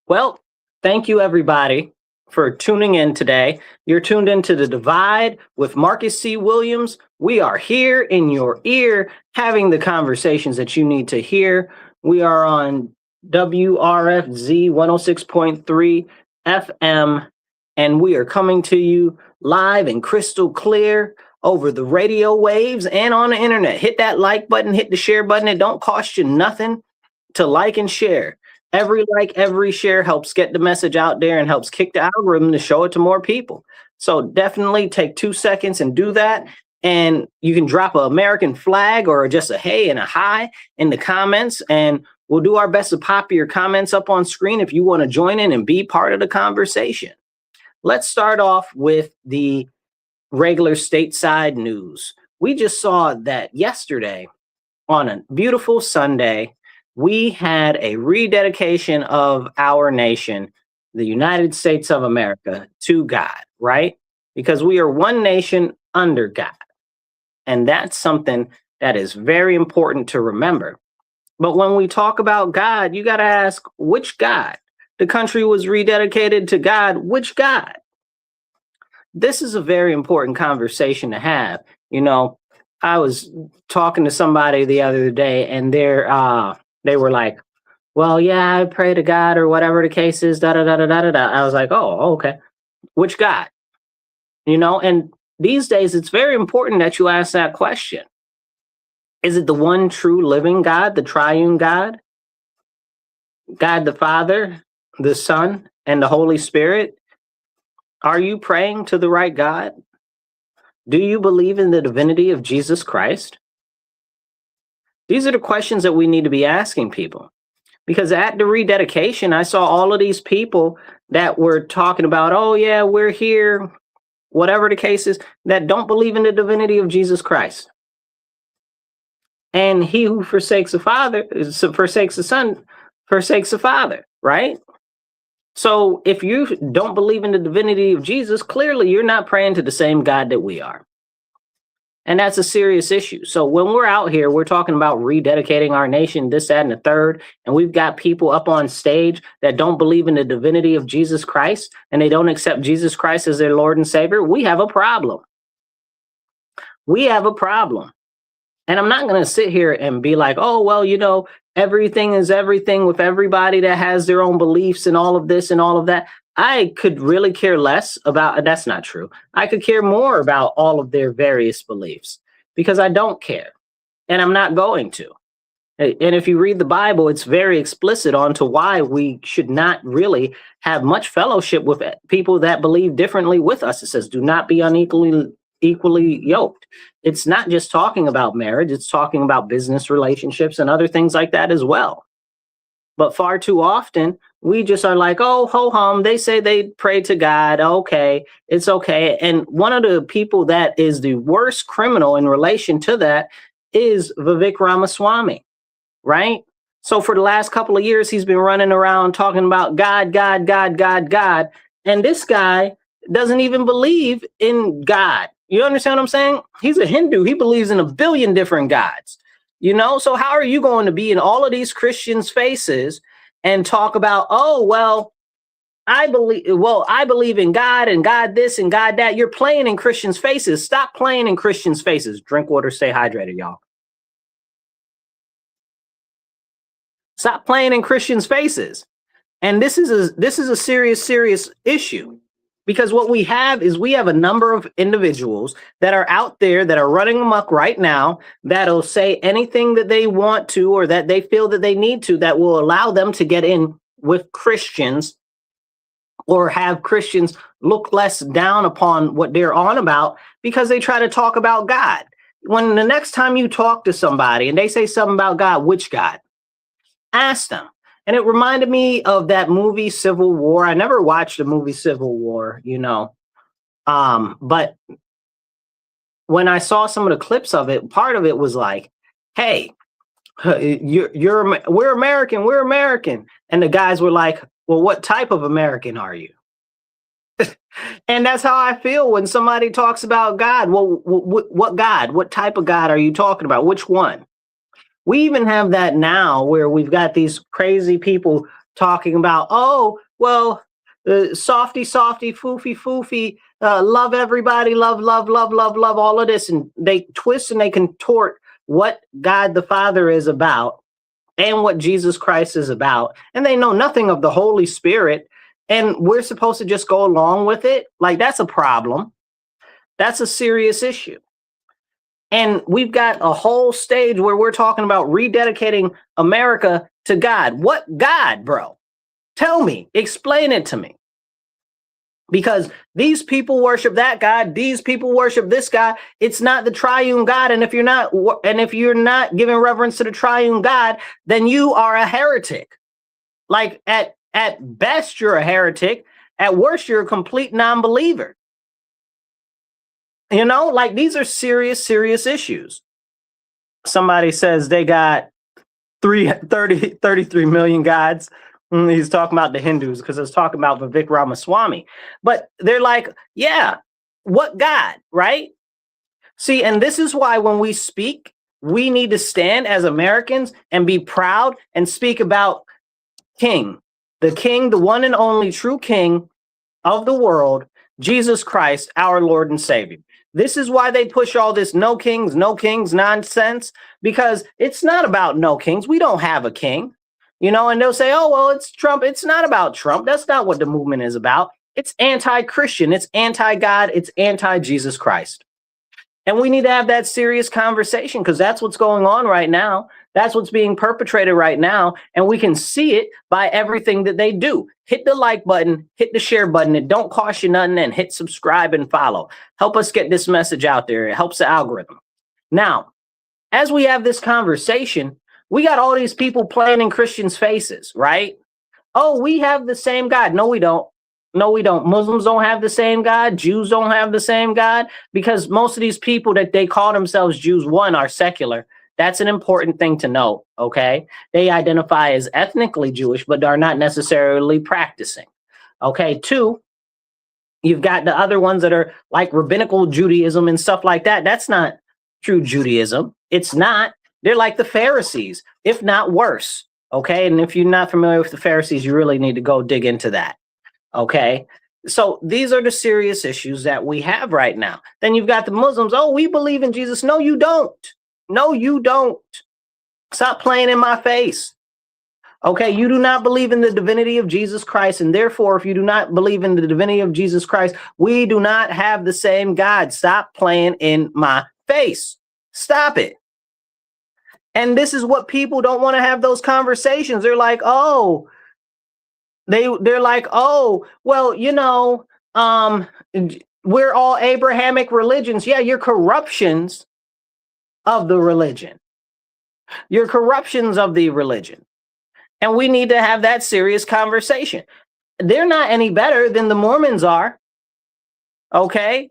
Well, thank you everybody for tuning in today. You're tuned into The Divide with Marcus C. Williams. We are here in your ear having the conversations that you need to hear. We are on WRFZ 106.3 FM, and we are coming to you live and crystal clear over the radio waves and on the internet. Hit that like button, hit the share button. It don't cost you nothing to like and share. Every like, every share helps get the message out there and helps kick the algorithm to show it to more people. So definitely take 2 seconds and do that. And you can drop an American flag or just a hey and a hi in the comments. And we'll do our best to pop your comments up on screen if you want to join in and be part of the conversation. Let's start off with the regular stateside news. We just saw that yesterday on a beautiful Sunday, we had a rededication of our nation, the United States of America, to God, right? Because we are one nation under God. And that's something that is very important to remember. But when we talk about God, you got to ask, which God? The country was rededicated to God. Which God? This is a very important conversation to have. You know, I was talking to somebody the other day, and they were like, well, yeah, I pray to God or whatever the case is, da da da da da da da. I was like, oh, okay. Which God? You know, and these days it's very important that you ask that question. Is it the one true living God, the triune God? God the Father, the Son, and the Holy Spirit? Are you praying to the right God? Do you believe in the divinity of Jesus Christ? These are the questions that we need to be asking people. Because at the rededication, I saw all of these people that were talking about, oh yeah, we're here, whatever the case is, that don't believe in the divinity of Jesus Christ. And he who forsakes the Father, forsakes the Son, forsakes the Father, right? So if you don't believe in the divinity of Jesus, clearly you're not praying to the same God that we are. And that's a serious issue. So when we're out here, we're talking about rededicating our nation, this, that, and the third. And we've got people up on stage that don't believe in the divinity of Jesus Christ, and they don't accept Jesus Christ as their Lord and Savior. We have a problem. We have a problem. And I'm not going to sit here and be like, oh, well, you know, everything is everything with everybody that has their own beliefs and all of this and all of that. I could really care less about, that's not true. I could care more about all of their various beliefs because I don't care and I'm not going to. And if you read the Bible, it's very explicit on to why we should not really have much fellowship with people that believe differently with us. It says, do not be equally yoked. It's not just talking about marriage. It's talking about business relationships and other things like that as well. But far too often, we just are like, oh, ho-hum, they say they pray to God. Okay, it's okay. And one of the people that is the worst criminal in relation to that is Vivek Ramaswamy, right? So for the last couple of years, he's been running around talking about God, God, God, God, God. And this guy doesn't even believe in God. You understand what I'm saying? He's a Hindu. He believes in a billion different gods. You know, so how are you going to be in all of these Christians' faces and talk about, oh, well, I believe in God and God this and God that. You're playing in Christians' faces. Stop playing in Christians' faces. Drink water, stay hydrated, y'all. Stop playing in Christians' faces. And this is a serious issue. Because what we have is we have a number of individuals that are out there that are running amok right now that'll say anything that they want to or that they feel that they need to that will allow them to get in with Christians or have Christians look less down upon what they're on about because they try to talk about God. When the next time you talk to somebody and they say something about God, which God? Ask them. And it reminded me of that movie Civil War. I never watched the movie Civil War, you know. But when I saw some of the clips of it, part of it was like, hey, we're American. And the guys were like, well, what type of American are you? And that's how I feel when somebody talks about God. Well, what God? What type of God are you talking about? Which one? We even have that now where we've got these crazy people talking about, oh, well, softy, softy, foofy, foofy, love everybody, love, love, love, love, love, all of this. And they twist and they contort what God the Father is about and what Jesus Christ is about. And they know nothing of the Holy Spirit. And we're supposed to just go along with it. Like, that's a problem. That's a serious issue. And we've got a whole stage where we're talking about rededicating America to God. What God, bro? Tell me, explain it to me. Because these people worship that God, these people worship this God. It's not the triune God. And if you're not giving reverence to the triune God, then you are a heretic. Like, at best, you're a heretic. At worst, you're a complete non-believer. You know, like, these are serious, serious issues. Somebody says they got 33 million gods. He's talking about the Hindus because it's talking about Vivek Ramaswamy. But they're like, yeah, what God, right? See, and this is why when we speak, we need to stand as Americans and be proud and speak about King, the one and only true King of the world, Jesus Christ, our Lord and Savior. This is why they push all this no kings nonsense, because it's not about no kings. We don't have a king, you know, and they'll say, oh, well, it's Trump. It's not about Trump. That's not what the movement is about. It's anti-Christian. It's anti-God. It's anti-Jesus Christ. And we need to have that serious conversation because that's what's going on right now. That's what's being perpetrated right now. And we can see it by everything that they do. Hit the like button, hit the share button. It don't cost you nothing, and hit subscribe and follow. Help us get this message out there. It helps the algorithm. Now, as we have this conversation, we got all these people playing in Christians' faces, right? Oh, we have the same God. No, we don't. No, we don't. Muslims don't have the same God. Jews don't have the same God, because most of these people that they call themselves Jews, one, are secular. That's an important thing to note, okay? They identify as ethnically Jewish, but are not necessarily practicing, okay? Two, you've got the other ones that are like rabbinical Judaism and stuff like that. That's not true Judaism. It's not. They're like the Pharisees, if not worse, okay? And if you're not familiar with the Pharisees, you really need to go dig into that. Okay, so these are the serious issues that we have right now. Then you've got the Muslims. Oh, we believe in Jesus. No, you don't. No, you don't. Stop playing in my face. Okay, you do not believe in the divinity of Jesus Christ. And therefore, if you do not believe in the divinity of Jesus Christ, we do not have the same God. Stop playing in my face. Stop it. And this is what people don't want to have those conversations. They're like, oh, they're like, oh, well, you know, we're all Abrahamic religions. Yeah, you're corruptions of the religion. You're corruptions of the religion. And we need to have that serious conversation. They're not any better than the Mormons are. Okay?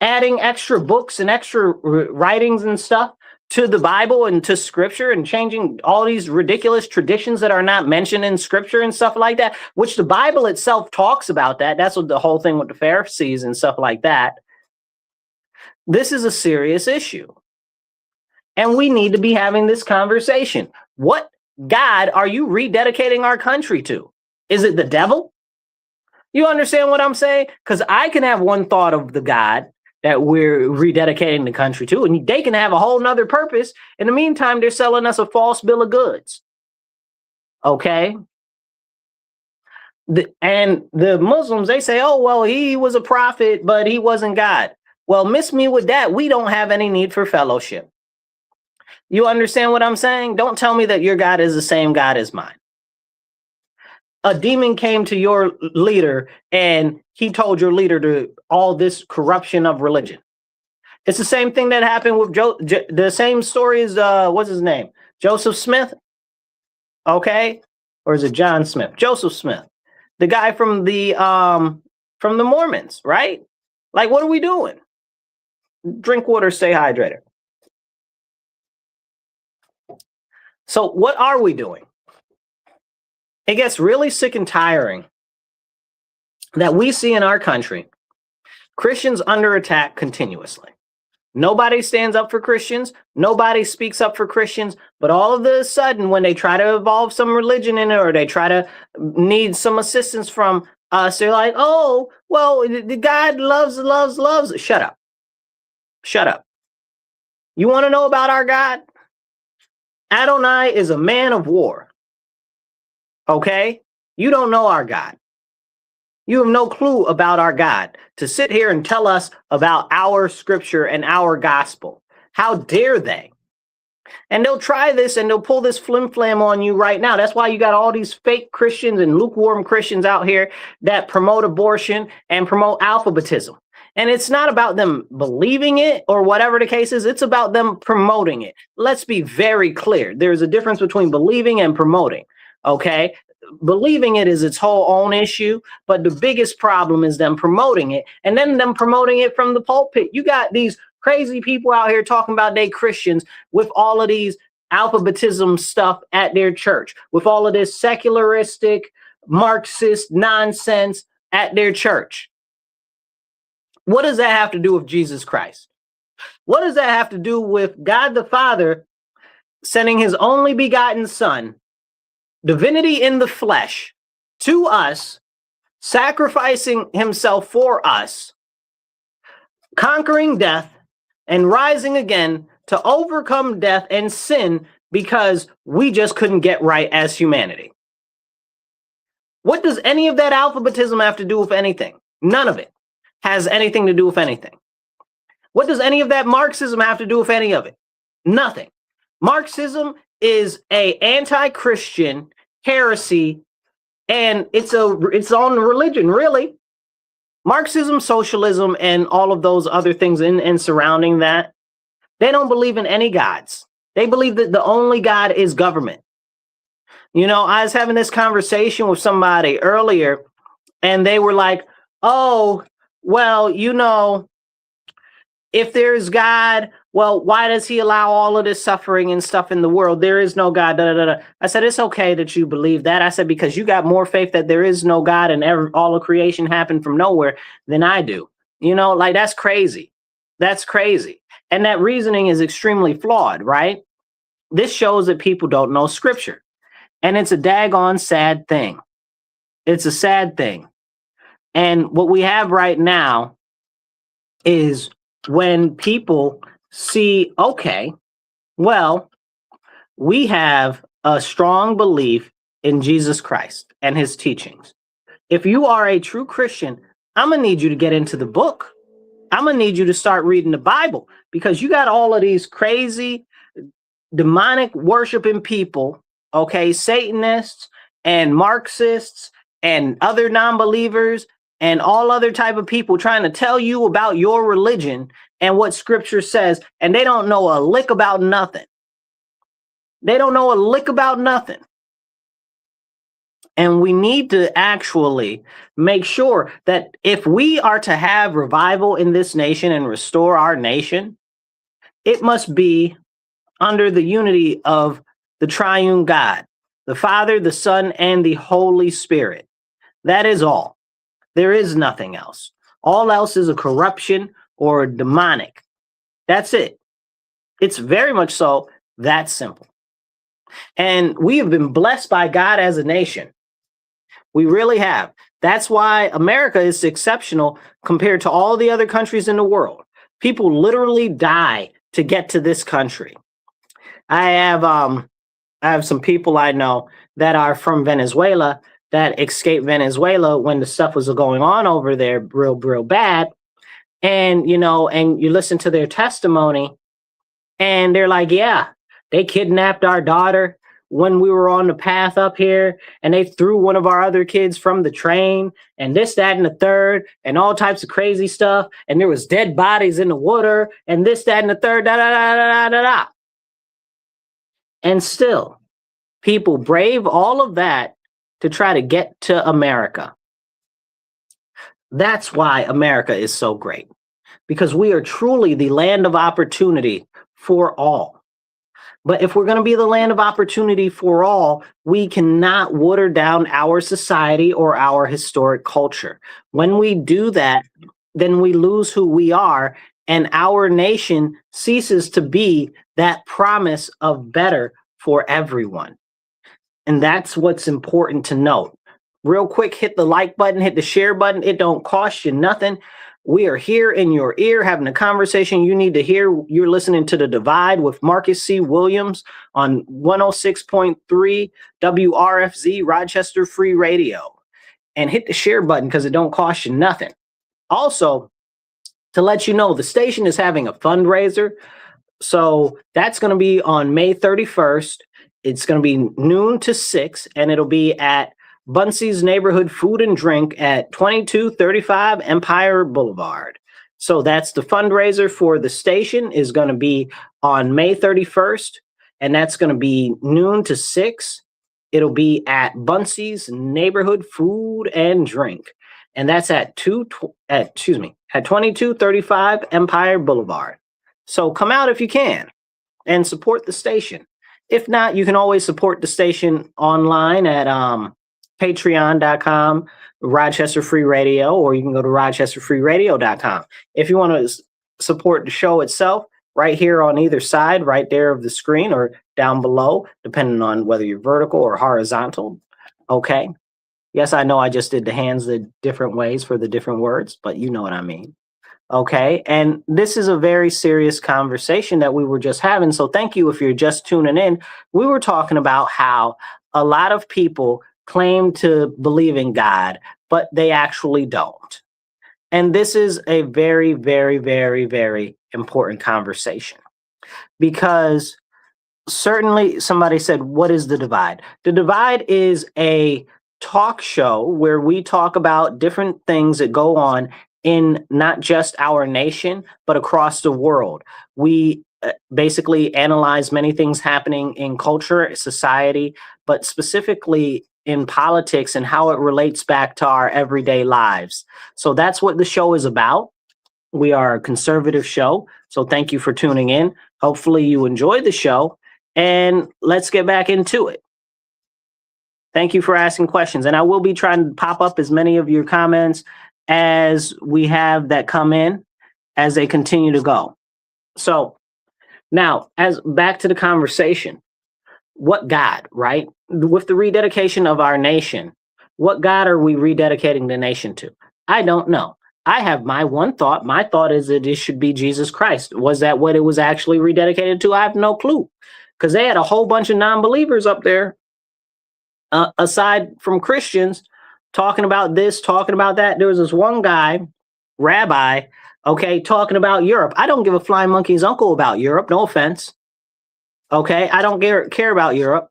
Adding extra books and extra writings and stuff to the Bible and to scripture, and changing all these ridiculous traditions that are not mentioned in scripture and stuff like that, which the Bible itself talks about that. That's what the whole thing with the Pharisees and stuff like that. This is a serious issue. And we need to be having this conversation. What God are you rededicating our country to? Is it the devil? You understand what I'm saying? Because I can have one thought of the God that we're rededicating the country to, and they can have a whole nother purpose. In the meantime, they're selling us a false bill of goods. Okay? And the Muslims, they say, oh, well, he was a prophet, but he wasn't God. Well, miss me with that. We don't have any need for fellowship. You understand what I'm saying? Don't tell me that your God is the same God as mine. A demon came to your leader and he told your leader to all this corruption of religion. It's the same thing that happened with the same story as, what's his name? Joseph Smith. Okay. Or is it John Smith? Joseph Smith, the guy from the Mormons, right? Like, what are we doing? Drink water, stay hydrated. So what are we doing? It gets really sick and tiring that we see in our country Christians under attack continuously. Nobody stands up for Christians. Nobody speaks up for Christians. But all of a sudden, when they try to evolve some religion in it, or they try to need some assistance from us, they're like, oh, well, the God loves. Shut up. Shut up. You want to know about our God? Adonai is a man of war. Okay? You don't know our God. You have no clue about our God to sit here and tell us about our scripture and our gospel. How dare they? And they'll try this and they'll pull this flim flam on you right now. That's why you got all these fake Christians and lukewarm Christians out here that promote abortion and promote alphabetism. And it's not about them believing it or whatever the case is. It's about them promoting it. Let's be very clear. There's a difference between believing and promoting. Okay? Believing it is its whole own issue, but the biggest problem is them promoting it, and then them promoting it from the pulpit. You got these crazy people out here talking about they Christians with all of these alphabetism stuff at their church, with all of this secularistic, Marxist nonsense at their church. What does that have to do with Jesus Christ? What does that have to do with God the Father sending his only begotten Son, divinity in the flesh, to us, sacrificing himself for us, conquering death and rising again to overcome death and sin because we just couldn't get right as humanity? What does any of that alphabetism have to do with anything? None of it has anything to do with anything. What does any of that Marxism have to do with any of it? Nothing. Marxism is a anti-Christian heresy, and it's on religion, really. Marxism, socialism, and all of those other things in surrounding that, they don't believe in any gods. They believe that the only God is government. You know, I was having this conversation with somebody earlier, and they were like, oh, well, you know, if there's God, well, why does he allow all of this suffering and stuff in the world? There is no God. Da, da, da, da. I said, it's okay that you believe that. I said, because you got more faith that there is no God and all of creation happened from nowhere than I do. You know, like, that's crazy. That's crazy. And that reasoning is extremely flawed, right? This shows that people don't know scripture. And it's a daggone sad thing. It's a sad thing. And what we have right now is when people see, okay, well, we have a strong belief in Jesus Christ and his teachings. If you are a true Christian, I'm going to need you to get into the book. I'm going to need you to start reading the Bible, because you got all of these crazy demonic worshiping people, okay, Satanists and Marxists and other non-believers and all other type of people trying to tell you about your religion and what scripture says, and they don't know a lick about nothing. They don't know a lick about nothing. And we need to actually make sure that if we are to have revival in this nation and restore our nation, it must be under the unity of the triune God, the Father, the Son, and the Holy Spirit. That is all. There is nothing else. All else is a corruption or demonic. That's it. It's very much so that simple. And we have been blessed by God as a nation. We really have. That's why America is exceptional compared to all the other countries in the world. People literally die to get to this country. I have some people I know that are from Venezuela that escaped Venezuela when the stuff was going on over there real bad. And, you know, and you listen to their testimony and they're like, yeah, they kidnapped our daughter when we were on the path up here, and they threw one of our other kids from the train, and this, that, and the third, and all types of crazy stuff. And there was dead bodies in the water, and this, that, and the third, da, da, da, da, da, da. And still, people brave all of that to try to get to America. That's why America is so great, because we are truly the land of opportunity for all. But if we're going to be the land of opportunity for all, we cannot water down our society or our historic culture. When we do that, then we lose who we are, and our nation ceases to be that promise of better for everyone. And that's what's important to note. Real quick, hit the like button, hit the share button. It don't cost you nothing. We are here in your ear having a conversation you need to hear. You're listening to The Divide with Marcus C. Williams on 106.3 WRFZ, Rochester Free Radio. And hit the share button because it don't cost you nothing. Also, to let you know, the station is having a fundraiser. So that's going to be on May 31st. It's going to be noon to 6, and it'll be at Bunsey's Neighborhood Food and Drink at 2235 Empire Boulevard. So that's the fundraiser for the station is going to be on May 31st, and that's going to be noon to 6. It'll be at Bunsey's Neighborhood Food and Drink, and that's at 2235 Empire Boulevard. So come out if you can and support the station. If not, you can always support the station online at patreon.com, Rochester Free Radio, or you can go to rochesterfreeradio.com. If you want to support the show itself, right here on either side, right there of the screen or down below, depending on whether you're vertical or horizontal. Okay. Yes, I know I just did the hands the different ways for the different words, but you know what I mean. Okay. And this is a very serious conversation that we were just having. So thank you if you're just tuning in. We were talking about how a lot of people claim to believe in God, but they actually don't. And this is a very, very, very, very important conversation because certainly somebody said, what is The Divide? The Divide is a talk show where we talk about different things that go on in not just our nation, but across the world. We basically analyze many things happening in culture, society, but specifically in politics and how it relates back to our everyday lives. So that's what the show is about. We are a conservative show. So thank you for tuning in. Hopefully you enjoy the show and let's get back into it. Thank you for asking questions. And I will be trying to pop up as many of your comments as we have that come in as they continue to go. So now, as back to the conversation, what God, right? With the rededication of our nation, what God are we rededicating the nation to? I don't know. I have my one thought. My thought is that it should be Jesus Christ. Was that what it was actually rededicated to? I have no clue because they had a whole bunch of non-believers up there, aside from Christians, talking about this, talking about that. There was this one guy, rabbi, okay, talking about Europe. I don't give a flying monkey's uncle about Europe. No offense. Okay, I don't care about Europe.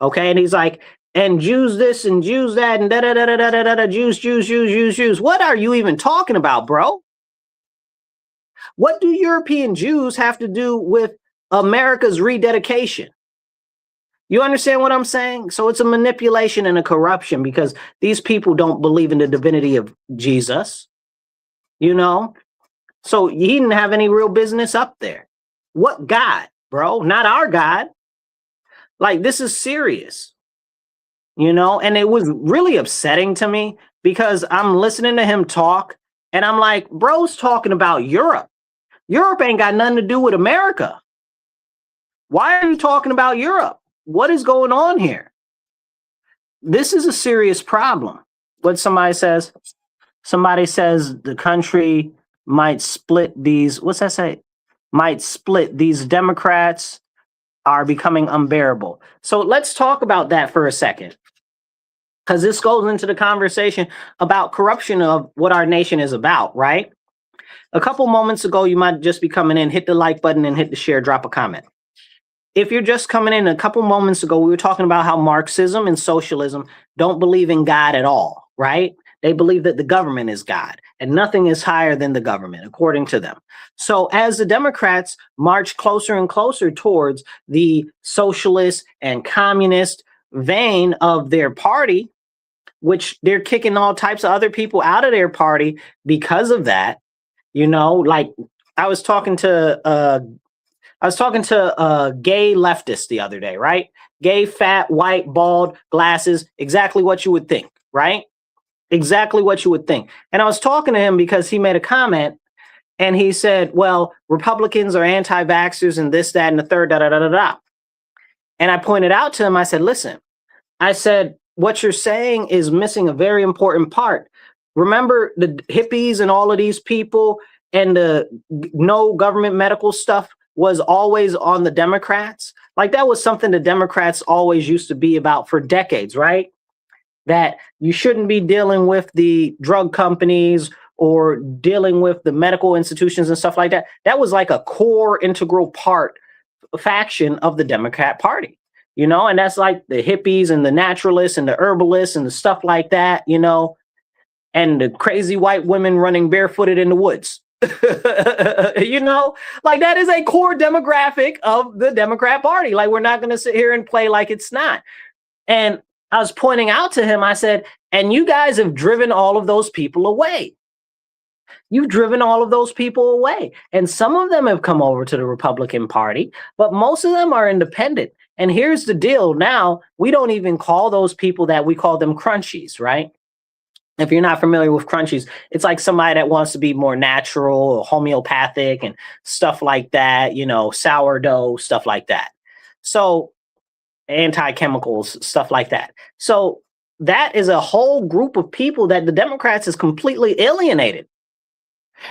Okay, and he's like, and Jews this and Jews that and da da da da da da da Jews. What are you even talking about, bro? What do European Jews have to do with America's rededication? You understand what I'm saying? So it's a manipulation and a corruption because these people don't believe in the divinity of Jesus, you know? So he didn't have any real business up there. What God, bro? Not our God. Like, this is serious, you know? And it was really upsetting to me because I'm listening to him talk and I'm like, bro's talking about Europe. Europe ain't got nothing to do with America. Why are you talking about Europe? What is going on here? This is a serious problem. What somebody says the country might split these. What's that say? Might split. These Democrats are becoming unbearable. So let's talk about that for a second, because this goes into the conversation about corruption of what our nation is about, right? A couple moments ago, you might just be coming in, hit the like button and hit the share, drop a comment. If you're just coming in, a couple moments ago, we were talking about how Marxism and socialism don't believe in God at all, right? They believe that the government is God and nothing is higher than the government, according to them. So as the Democrats march closer and closer towards the socialist and communist vein of their party, which they're kicking all types of other people out of their party because of that, you know, like I was talking to a gay leftist the other day, right? Gay, fat, white, bald, glasses, exactly what you would think, right? Exactly what you would think. And I was talking to him because he made a comment And he said, well, Republicans are anti-vaxxers and this, that, and the third, da, da, da, da, da. And I pointed out to him, I said, listen, I said, what you're saying is missing a very important part. Remember the hippies and all of these people and the no government medical stuff was always on the Democrats? Like that was something the Democrats always used to be about for decades, right? That you shouldn't be dealing with the drug companies or dealing with the medical institutions and stuff like that. That was like a core integral part faction of the Democrat Party, you know, and that's like the hippies and the naturalists and the herbalists and the stuff like that, you know, and the crazy white women running barefooted in the woods. You know, like that is a core demographic of the Democrat Party. Like we're not going to sit here and play like it's not. And I was pointing out to him, I said, and you guys have driven all of those people away. You've driven all of those people away. And some of them have come over to the Republican Party, but most of them are independent. And here's the deal. Now, we don't even call those people that, we call them crunchies, right? If you're not familiar with crunchies, it's like somebody that wants to be more natural or homeopathic and stuff like that, you know, sourdough, stuff like that. So anti-chemicals, stuff like that. So that is a whole group of people that the Democrats has completely alienated.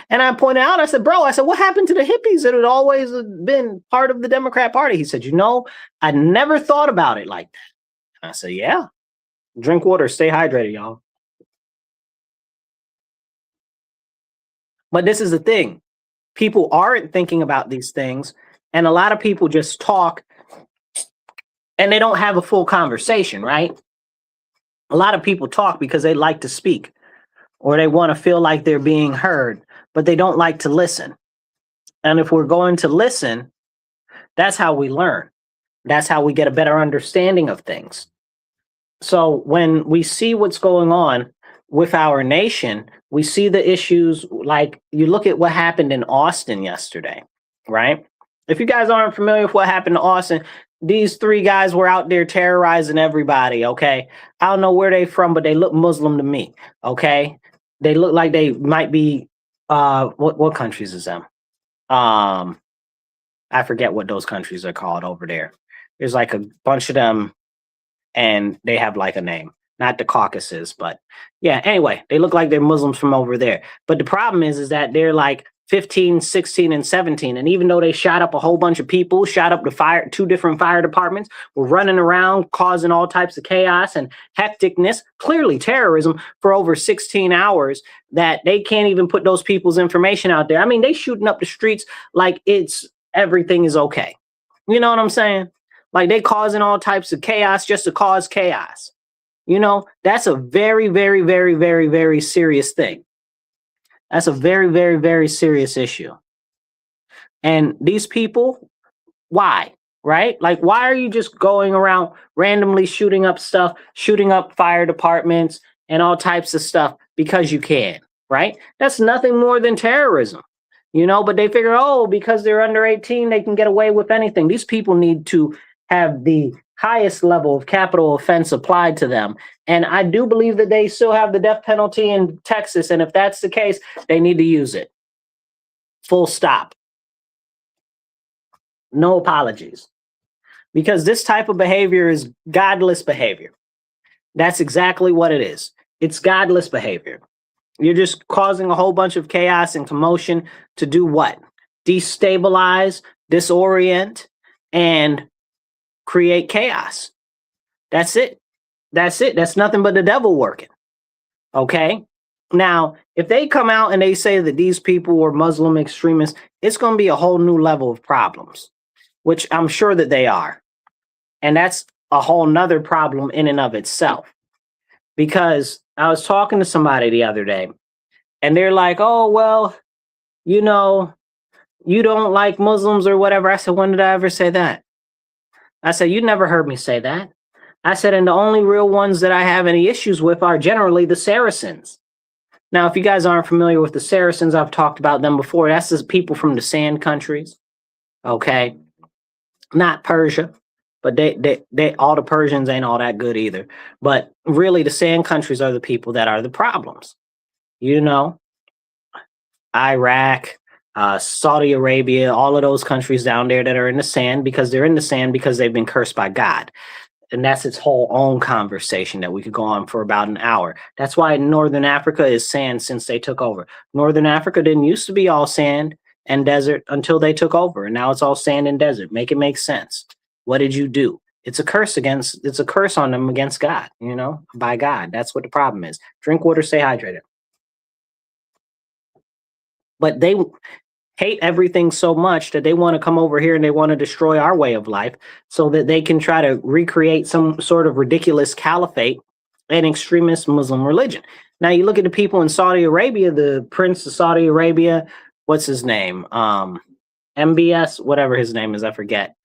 And I pointed out, I said, bro, I said, what happened to the hippies that had always been part of the Democrat Party? He said, you know, I never thought about it like that. And I said, yeah, drink water, stay hydrated, y'all. But this is the thing. People aren't thinking about these things. And a lot of people just talk and they don't have a full conversation, right? A lot of people talk because they like to speak or they want to feel like they're being heard, but they don't like to listen. And if we're going to listen, that's how we learn. That's how we get a better understanding of things. So when we see what's going on with our nation, we see the issues, like you look at what happened in Austin yesterday, right? If you guys aren't familiar with what happened to Austin, these three guys were out there terrorizing everybody, okay? I don't know where they from, but they look Muslim to me, okay? They look like they might be, what countries is them? I forget what those countries are called over there. There's like a bunch of them, and they have like a name. Not the Caucasus, but yeah, anyway, they look like they're Muslims from over there. But the problem is that they're like 15, 16, and 17. And even though they shot up a whole bunch of people, shot up the two different fire departments, were running around causing all types of chaos and hecticness, clearly terrorism for over 16 hours, that they can't even put those people's information out there. I mean, they shooting up the streets like everything is okay. You know what I'm saying? Like they causing all types of chaos just to cause chaos. You know, that's a very, very, very, very, very serious thing. That's a very, very, very serious issue. And these people, why? Right? Like, why are you just going around randomly shooting up stuff, shooting up fire departments and all types of stuff because you can, right? That's nothing more than terrorism, you know, but they figure, oh, because they're under 18, they can get away with anything. These people need to have the highest level of capital offense applied to them. And I do believe that they still have the death penalty in Texas. And if that's the case, they need to use it. Full stop. No apologies. Because this type of behavior is godless behavior. That's exactly what it is. It's godless behavior. You're just causing a whole bunch of chaos and commotion to do what? Destabilize, disorient, and create chaos. That's it. That's it. That's nothing but the devil working. Okay. Now, if they come out and they say that these people were Muslim extremists, it's going to be a whole new level of problems, which I'm sure that they are. And that's a whole nother problem in and of itself. Because I was talking to somebody the other day and they're like, oh, well, you know, you don't like Muslims or whatever. I said, when did I ever say that? I said, you never heard me say that. I said, and the only real ones that I have any issues with are generally the Saracens. Now, if you guys aren't familiar with the Saracens, I've talked about them before. That's the people from the sand countries. Okay. Not Persia, but they all the Persians ain't all that good either. But really the sand countries are the people that are the problems. You know, Iraq, Saudi Arabia, all of those countries down there that are in the sand, because they're in the sand because they've been cursed by God. And that's its whole own conversation that we could go on for about an hour. That's why Northern Africa is sand since they took over. Northern Africa didn't used to be all sand and desert until they took over. And now it's all sand and desert. Make it make sense. What did you do? It's a curse on them against God, by God. That's what the problem is. Drink water, stay hydrated. But they hate everything so much that they want to come over here and they want to destroy our way of life so that they can try to recreate some sort of ridiculous caliphate and extremist Muslim religion. Now you look at the people in Saudi Arabia, the Prince of Saudi Arabia, what's his name? MBS, whatever his name is, I forget.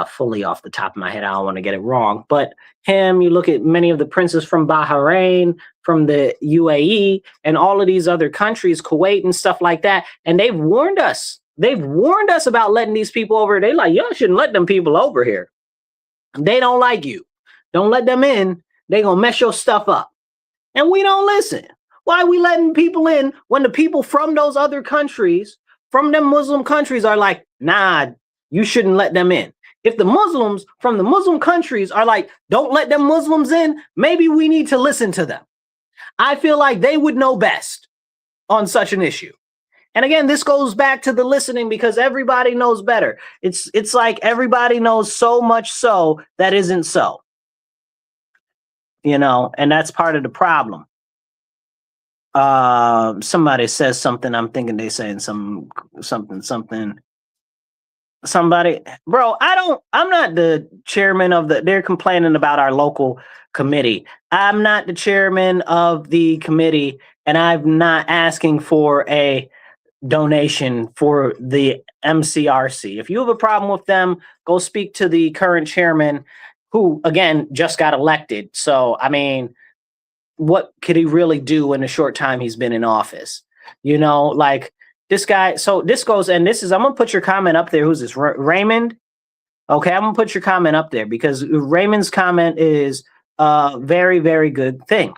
Fully off the top of my head, I don't want to get it wrong, but him, you look at many of the princes from Bahrain, from the UAE, and all of these other countries, Kuwait and stuff like that, and they've warned us. They've warned us about letting these people over. They like, y'all shouldn't let them people over here. They don't like you. Don't let them in. They gonna mess your stuff up. And we don't listen. Why are we letting people in when the people from those other countries, from them Muslim countries, are like, nah, you shouldn't let them in? If the Muslims from the Muslim countries are like, don't let them Muslims in, maybe we need to listen to them. I feel like they would know best on such an issue. And again, this goes back to the listening, because everybody knows better. It's like everybody knows so much so that isn't so. And that's part of the problem. Somebody says something, I'm thinking they saying something. Somebody, bro, I'm not the chairman of they're complaining about our local committee. I'm not the chairman of the committee, and I'm not asking for a donation for the MCRC. If you have a problem with them, go speak to the current chairman, who, again, just got elected. So, I mean, what could he really do in the short time he's been in office? This guy, so this goes, and this is, I'm going to put your comment up there. Who's this? Raymond? Okay, I'm going to put your comment up there because Raymond's comment is a very, very good thing.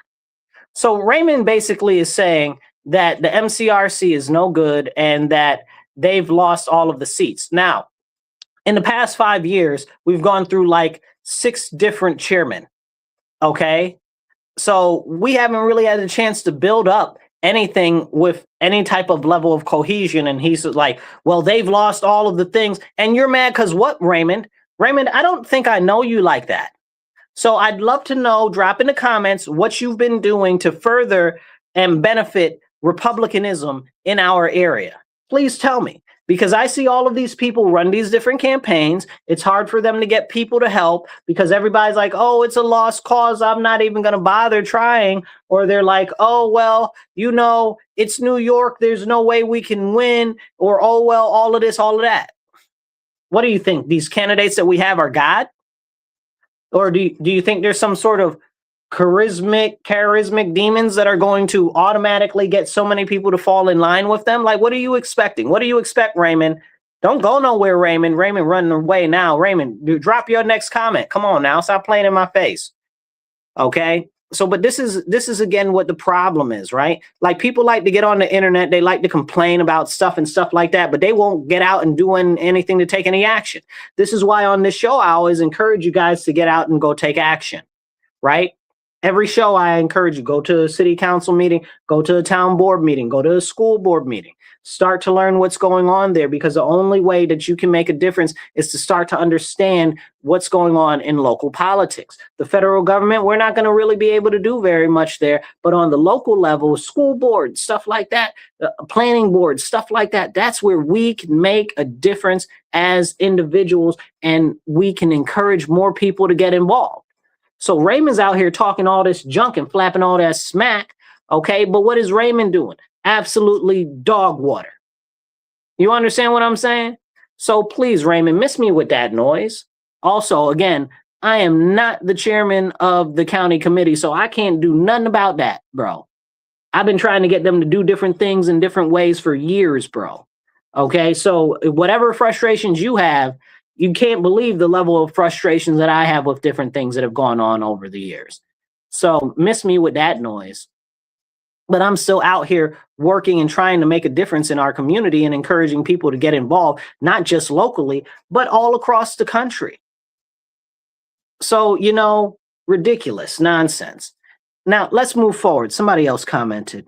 So Raymond basically is saying that the MCRC is no good and that they've lost all of the seats. Now, in the past 5 years, we've gone through like 6 different chairmen. Okay, so we haven't really had a chance to build up anything with any type of level of cohesion. And he's like, well, they've lost all of the things. And you're mad because what, Raymond? Raymond, I don't think I know you like that. So I'd love to know, drop in the comments what you've been doing to further and benefit Republicanism in our area. Please tell me, because I see all of these people run these different campaigns. It's hard for them to get people to help because everybody's like, oh, it's a lost cause, I'm not even going to bother trying. Or they're like, oh, well, it's New York, there's no way we can win. Or, oh, well, all of this, all of that. What do you think? These candidates that we have are God? Or do you think there's some sort of charismatic demons that are going to automatically get so many people to fall in line with them? Like, what are you expecting? What do you expect, Raymond? Don't go nowhere, Raymond. Raymond running away now. Raymond, drop your next comment. Come on now, stop playing in my face. Okay. So, but this is again what the problem is, right? Like, people like to get on the internet, they like to complain about stuff and stuff like that, but they won't get out and do anything to take any action. This is why on this show I always encourage you guys to get out and go take action, right? Every show I encourage you, go to a city council meeting, go to a town board meeting, go to a school board meeting, start to learn what's going on there, because the only way that you can make a difference is to start to understand what's going on in local politics. The federal government, we're not going to really be able to do very much there, but on the local level, school boards, stuff like that, planning boards, stuff like that, that's where we can make a difference as individuals, and we can encourage more people to get involved. So Raymond's out here talking all this junk and flapping all that smack, okay? But what is Raymond doing? Absolutely dog water. You understand what I'm saying? So please, Raymond, miss me with that noise. Also, again, I am not the chairman of the county committee, so I can't do nothing about that, bro. I've been trying to get them to do different things in different ways for years, bro. Okay, so whatever frustrations you have, you can't believe the level of frustrations that I have with different things that have gone on over the years. So miss me with that noise. but I'm still out here working and trying to make a difference in our community and encouraging people to get involved, not just locally, but all across the country. So, ridiculous nonsense. Now, let's move forward. Somebody else commented.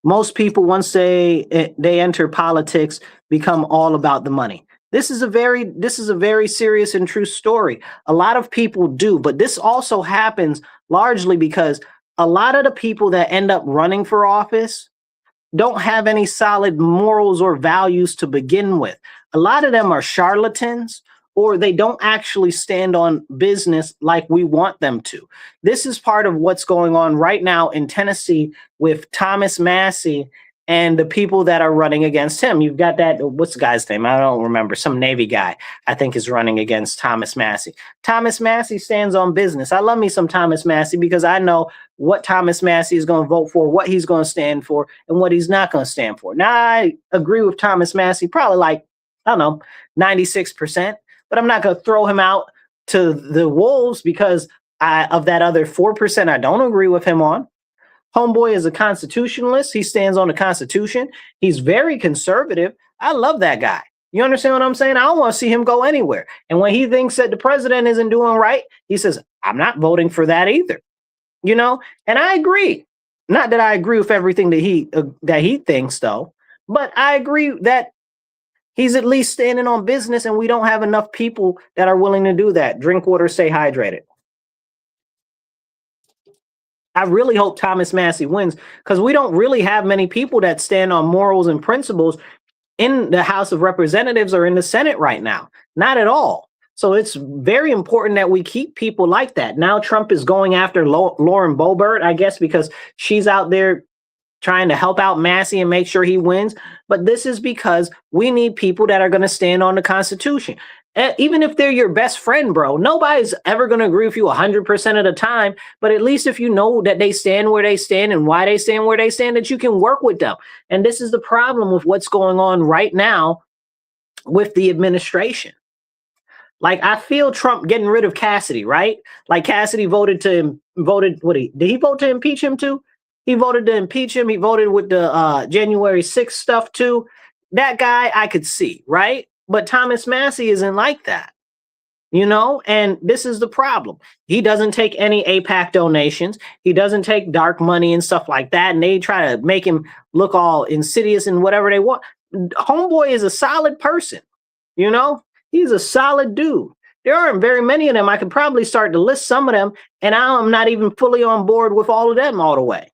Most people, once they enter politics, become all about the money. This is a very serious and true story. A lot of people do, but this also happens largely because a lot of the people that end up running for office don't have any solid morals or values to begin with. A lot of them are charlatans, or they don't actually stand on business like we want them to. This is part of what's going on right now in Tennessee with Thomas Massie and the people that are running against him. You've got that, what's the guy's name? I don't remember. Some Navy guy, I think, is running against Thomas Massie. Thomas Massie stands on business. I love me some Thomas Massie because I know what Thomas Massie is going to vote for, what he's going to stand for, and what he's not going to stand for. Now, I agree with Thomas Massie, probably like, I don't know, 96%, but I'm not going to throw him out to the wolves because of that other 4% I don't agree with him on. Homeboy is a constitutionalist. He stands on the Constitution. He's very conservative. I love that guy. You understand what I'm saying? I don't want to see him go anywhere. And when he thinks that the president isn't doing right, he says, I'm not voting for that either. And I agree. Not that I agree with everything that he thinks, though, but I agree that he's at least standing on business, and we don't have enough people that are willing to do that. Drink water, stay hydrated. I really hope Thomas Massie wins because we don't really have many people that stand on morals and principles in the House of Representatives or in the Senate right now. Not at all. So it's very important that we keep people like that. Now Trump is going after Lauren Boebert, I guess, because she's out there trying to help out Massie and make sure he wins. But this is because we need people that are going to stand on the Constitution. Even if they're your best friend, bro, nobody's ever going to agree with you 100% of the time. But at least if you know that they stand where they stand and why they stand where they stand, that you can work with them. And this is the problem with what's going on right now with the administration. Like, I feel Trump getting rid of Cassidy, right? Like, Cassidy did he vote to impeach him too? He voted to impeach him. He voted with the January 6th stuff too. That guy I could see, right? But Thomas Massie isn't like that, and this is the problem. He doesn't take any AIPAC donations. He doesn't take dark money and stuff like that. And they try to make him look all insidious and whatever they want. Homeboy is a solid person, he's a solid dude. There aren't very many of them. I could probably start to list some of them, and I'm not even fully on board with all of them all the way.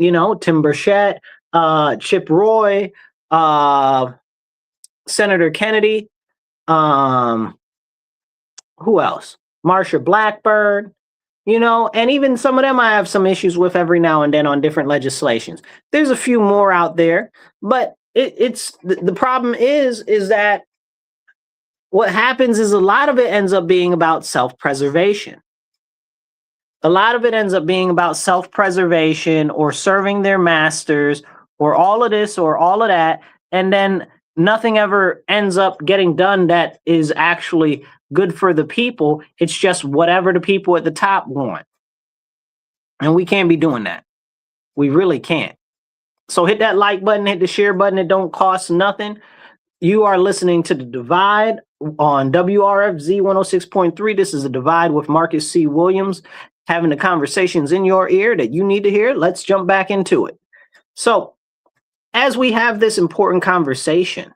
Tim Burchett, Chip Roy, Senator Kennedy, who else? Marsha Blackburn, and even some of them I have some issues with every now and then on different legislations. There's a few more out there, but it's the problem is that what happens is a lot of it ends up being about self-preservation. A lot of it ends up being about self-preservation or serving their masters or all of this or all of that. And then nothing ever ends up getting done that is actually good for the people. It's just whatever the people at the top want. And we can't be doing that. We really can't. So hit that like button, hit the share button. It don't cost nothing. You are listening to The Divide on WRFZ 106.3. This is The Divide with Marcus C. Williams, having the conversations in your ear that you need to hear. Let's jump back into it. So as we have this important conversation,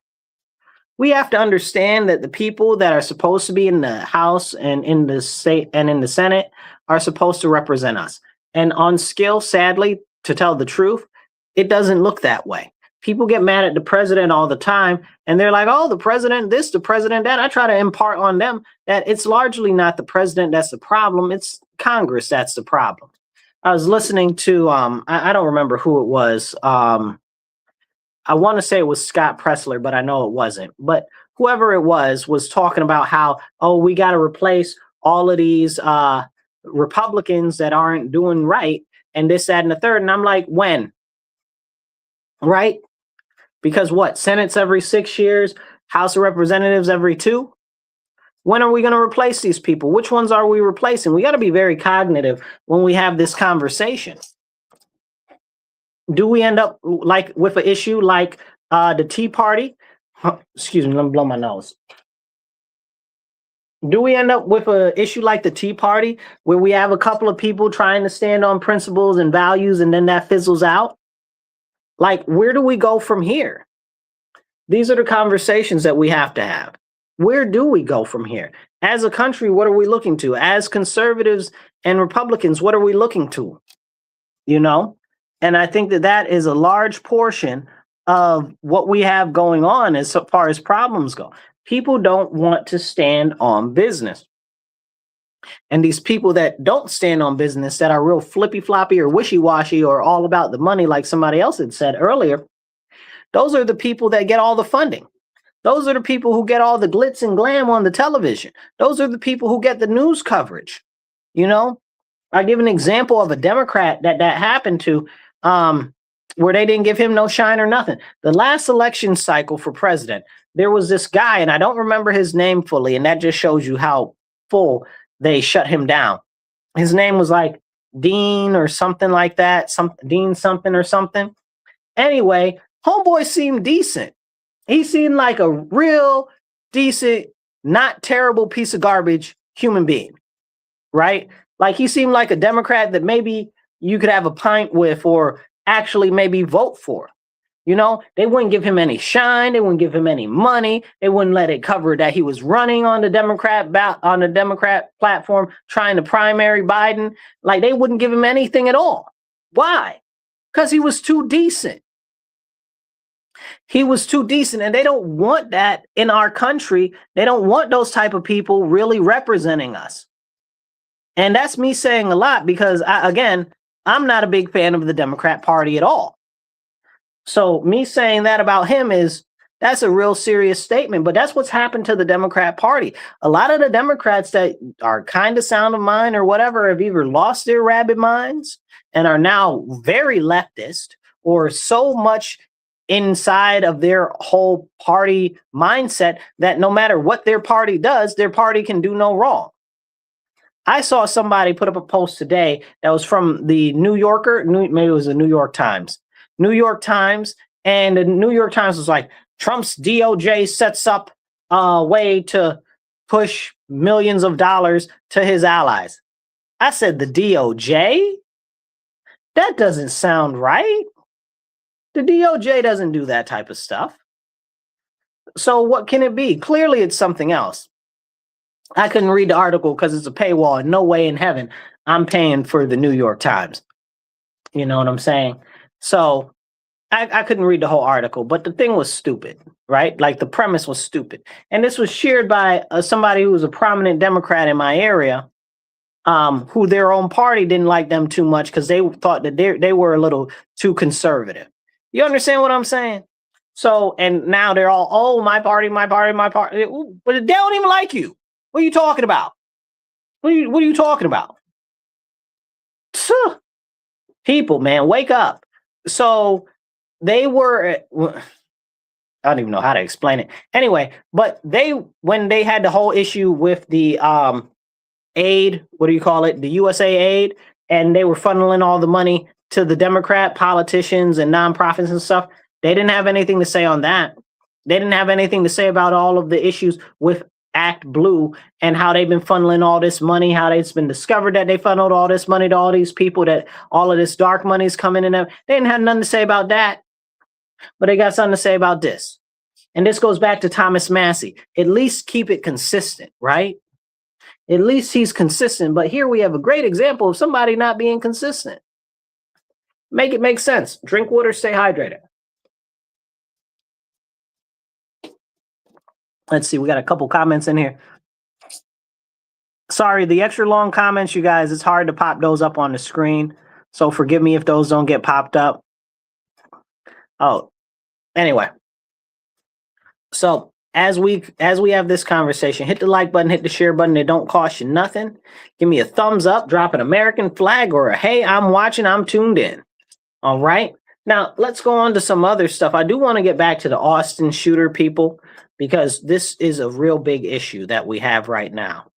we have to understand that the people that are supposed to be in the House and in the state and in the Senate are supposed to represent us. And on skill, sadly, to tell the truth, it doesn't look that way. People get mad at the president all the time, and they're like, oh, the president this, the president that. I try to impart on them that it's largely not the president that's the problem. It's Congress that's the problem. I was listening to, I don't remember who it was. I want to say it was Scott Pressler, but I know it wasn't. But whoever it was talking about how, oh, we got to replace all of these Republicans that aren't doing right and this, that, and the third. And I'm like, when? Right? Because what? Senate's every 6 years, House of Representatives every 2. When are we going to replace these people? Which ones are we replacing? We got to be very cognitive when we have this conversation. Do we end up like with an issue like the Tea Party? Excuse me, let me blow my nose. Do we end up with an issue like the Tea Party where we have a couple of people trying to stand on principles and values and then that fizzles out? Like, where do we go from here? These are the conversations that we have to have. Where do we go from here? As a country, what are we looking to? As conservatives and Republicans, what are we looking to? You know? And I think that that is a large portion of what we have going on as far as problems go. People don't want to stand on business. And these people that don't stand on business, that are real flippy floppy or wishy washy or all about the money, like somebody else had said earlier, those are the people that get all the funding. Those are the people who get all the glitz and glam on the television. Those are the people who get the news coverage. You know, I give an example of a Democrat that happened to, where they didn't give him no shine or nothing. The last election cycle for president, there was this guy, and I don't remember his name fully, and that just shows you how full they shut him down. His name was like Dean or something like that, Dean something or something. Anyway, homeboy seemed decent. He seemed like a real decent, not terrible piece of garbage human being, right? Like he seemed like a Democrat that maybe you could have a pint with or actually maybe vote for. You know, they wouldn't give him any shine. They wouldn't give him any money. They wouldn't let it cover that he was running on the Democrat platform, trying to primary Biden. Like they wouldn't give him anything at all. Why? Because he was too decent. He was too decent, and they don't want that in our country. They don't want those type of people really representing us. And that's me saying a lot because, I'm not a big fan of the Democrat Party at all. So me saying that about him that's a real serious statement, but that's what's happened to the Democrat Party. A lot of the Democrats that are kind of sound of mind or whatever have either lost their rabid minds and are now very leftist or so much inside of their whole party mindset that no matter what their party does, their party can do no wrong. I saw somebody put up a post today that was from the New Yorker, maybe it was the New York Times, and the New York Times was like, Trump's DOJ sets up a way to push millions of dollars to his allies. I said, the DOJ? That doesn't sound right. The DOJ doesn't do that type of stuff. So what can it be? Clearly, it's something else. I couldn't read the article because it's a paywall, and no way in heaven I'm paying for the New York Times. You know what I'm saying? So I couldn't read the whole article, but the thing was stupid, right? Like the premise was stupid. And this was shared by somebody who was a prominent Democrat in my area, who their own party didn't like them too much because they thought that they were a little too conservative. You understand what I'm saying? So, and now they're all, oh, my party. But they don't even like you. What are you talking about? What are you talking about? People, man, wake up. So they were, I don't even know how to explain it. Anyway, but when they had the whole issue with the aid, what do you call it? The USA aid, and they were funneling all the money to the Democrat politicians and nonprofits and stuff. They didn't have anything to say on that. They didn't have anything to say about all of the issues with Act Blue and how they've been funneling all this money, how it's been discovered that they funneled all this money to all these people, that all of this dark money is coming in. They didn't have nothing to say about that, but they got something to say about this. And this goes back to Thomas Massey. At least keep it consistent, right? At least he's consistent. But here we have a great example of somebody not being consistent. Make it make sense. Drink water, stay hydrated. Let's see, we got a couple comments in here. Sorry, the extra long comments, you guys, it's hard to pop those up on the screen. So forgive me if those don't get popped up. Oh, anyway. So as we have this conversation, hit the like button, hit the share button. It don't cost you nothing. Give me a thumbs up, drop an American flag, or a hey, I'm watching, I'm tuned in. All right. Now let's go on to some other stuff. I do want to get back to the Austin shooter, people, because this is a real big issue that we have right now.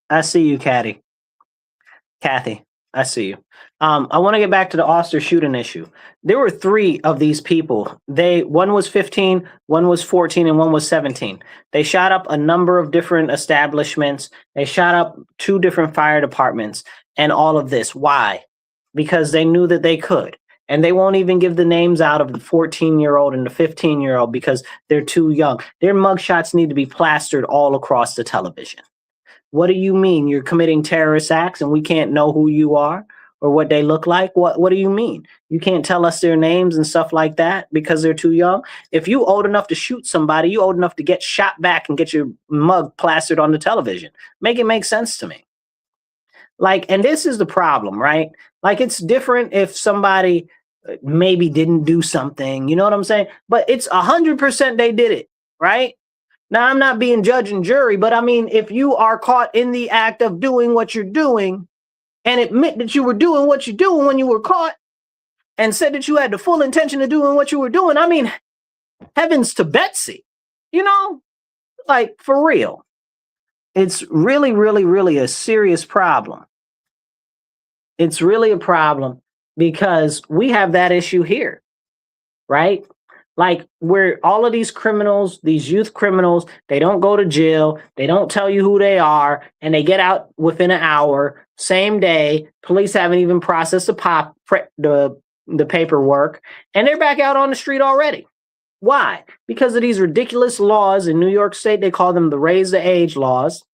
I see you, Kathy. I see you. I want to get back to the Oster shooting issue. There were three of these people. One was 15, one was 14, and one was 17. They shot up a number of different establishments. They shot up two different fire departments and all of this. Why? Because they knew that they could. And they won't even give the names out of the 14-year-old and the 15-year-old because they're too young. Their mugshots need to be plastered all across the television. What do you mean you're committing terrorist acts and we can't know who you are or what they look like? What do you mean? You can't tell us their names and stuff like that because they're too young? If you old enough to shoot somebody, you old enough to get shot back and get your mug plastered on the television. Make it make sense to me. Like, and this is the problem, right? Like, it's different if somebody maybe didn't do something, you know what I'm saying? But it's 100% they did it, right? Now, I'm not being judge and jury, but I mean, if you are caught in the act of doing what you're doing and admit that you were doing what you're doing when you were caught and said that you had the full intention of doing what you were doing, I mean, heavens to Betsy, you know, like for real. It's really, really, really a serious problem. It's really a problem because we have that issue here, right? Like, where all of these criminals, these youth criminals, they don't go to jail, they don't tell you who they are, and they get out within an hour, same day. Police haven't even processed the paperwork, and they're back out on the street already. Why? Because of these ridiculous laws in New York State. They call them the raise the age laws,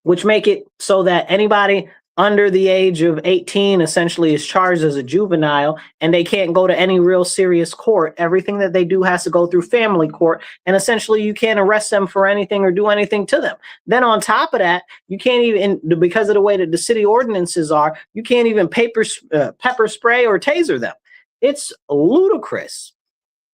which make it so that anybody under the age of 18 essentially is charged as a juvenile, and they can't go to any real serious court. Everything that they do has to go through family court, and essentially you can't arrest them for anything or do anything to them. Then on top of that, you can't even, because of the way that the city ordinances are, you can't even pepper spray or taser them. It's ludicrous.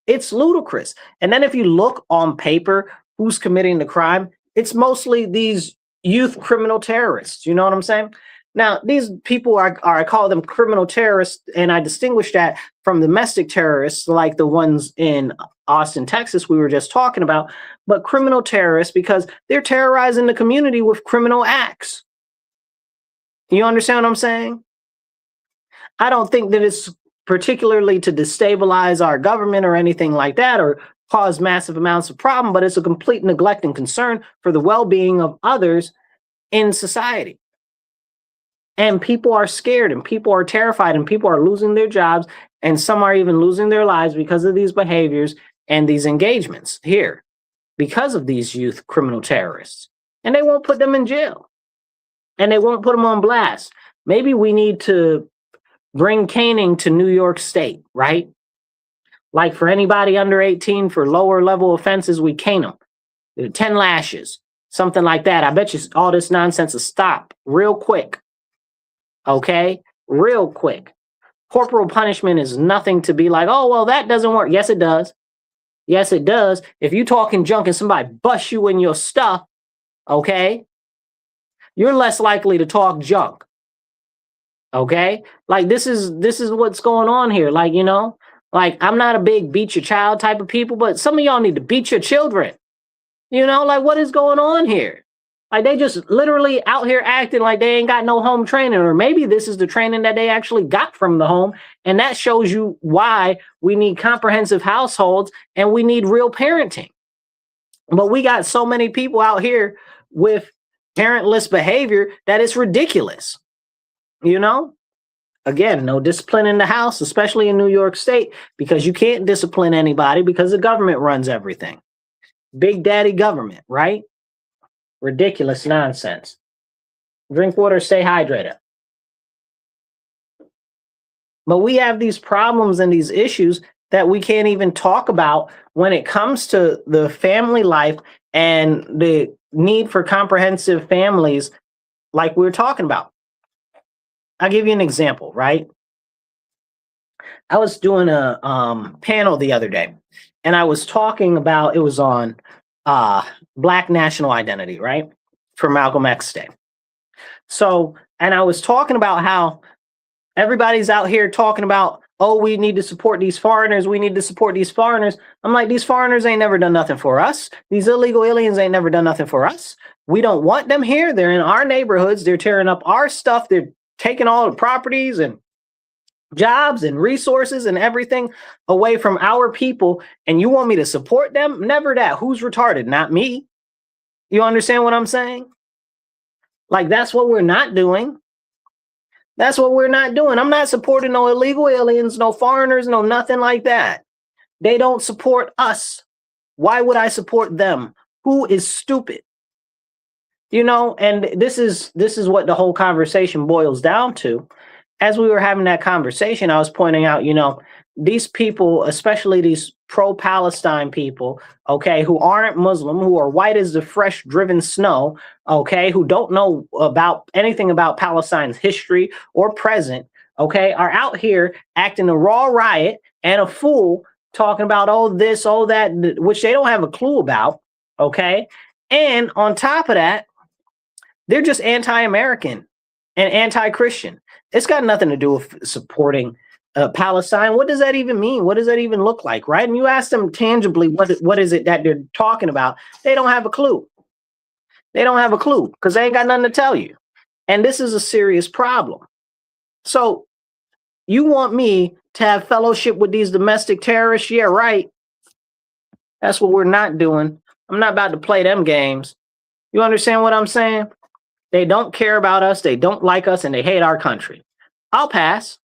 It's ludicrous. And then if you look on paper, who's committing the crime, it's mostly these youth criminal terrorists. You know what I'm saying? Now, these people I call them criminal terrorists, and I distinguish that from domestic terrorists like the ones in Austin, Texas, we were just talking about, but criminal terrorists because they're terrorizing the community with criminal acts. You understand what I'm saying? I don't think that it's particularly to destabilize our government or anything like that or cause massive amounts of problem, but it's a complete neglect and concern for the well-being of others in society. And people are scared and people are terrified and people are losing their jobs and some are even losing their lives because of these behaviors and these engagements here because of these youth criminal terrorists. And they won't put them in jail and they won't put them on blast. Maybe we need to bring caning to New York State, right? Like for anybody under 18 for lower level offenses, we cane them. 10 lashes, something like that. I bet you all this nonsense will stop real quick. Okay, real quick. Corporal punishment is nothing to be like, oh, well, that doesn't work. Yes, it does. Yes, it does. If you talking junk and somebody busts you in your stuff, okay, you're less likely to talk junk. Okay, like this is what's going on here. Like, you know, like I'm not a big beat your child type of people, but some of y'all need to beat your children. You know, like what is going on here? Like they just literally out here acting like they ain't got no home training, or maybe this is the training that they actually got from the home. And that shows you why we need comprehensive households and we need real parenting. But we got so many people out here with parentless behavior that it's ridiculous. You know, again, no discipline in the house, especially in New York State, because you can't discipline anybody because the government runs everything. Big daddy government, right? Ridiculous nonsense. Drink water, stay hydrated. But we have these problems and these issues that we can't even talk about when it comes to the family life and the need for comprehensive families like we were talking about. I'll give you an example, right? I was doing a panel the other day, and I was talking about, it was on Black national identity, right? For Malcolm X Day. So, and I was talking about how everybody's out here talking about, oh, we need to support these foreigners. We need to support these foreigners. I'm like, these foreigners ain't never done nothing for us. These illegal aliens ain't never done nothing for us. We don't want them here. They're in our neighborhoods. They're tearing up our stuff. They're taking all the properties and jobs and resources and everything away from our people, and you want me to support them? Never that. Who's retarded? Not me. You understand what I'm saying? Like, that's what we're not doing. That's what we're not doing. I'm not supporting no illegal aliens, no foreigners, no nothing like that. They don't support us. Why would I support them? Who is stupid? You know, and this is what the whole conversation boils down to. As we were having that conversation, I was pointing out, you know, these people, especially these pro-Palestine people, okay, who aren't Muslim, who are white as the fresh driven snow, okay, who don't know about anything about Palestine's history or present, okay, are out here acting a raw riot and a fool, talking about, oh, this, oh, that, which they don't have a clue about, okay? And on top of that, they're just anti-American and anti-Christian. It's got nothing to do with supporting Palestine. What does that even mean? What does that even look like, right? And you ask them tangibly, what is it that they're talking about? They don't have a clue. They don't have a clue because they ain't got nothing to tell you. And this is a serious problem. So you want me to have fellowship with these domestic terrorists? Yeah, right. That's what we're not doing. I'm not about to play them games. You understand what I'm saying? They don't care about us, they don't like us, and they hate our country. I'll pass.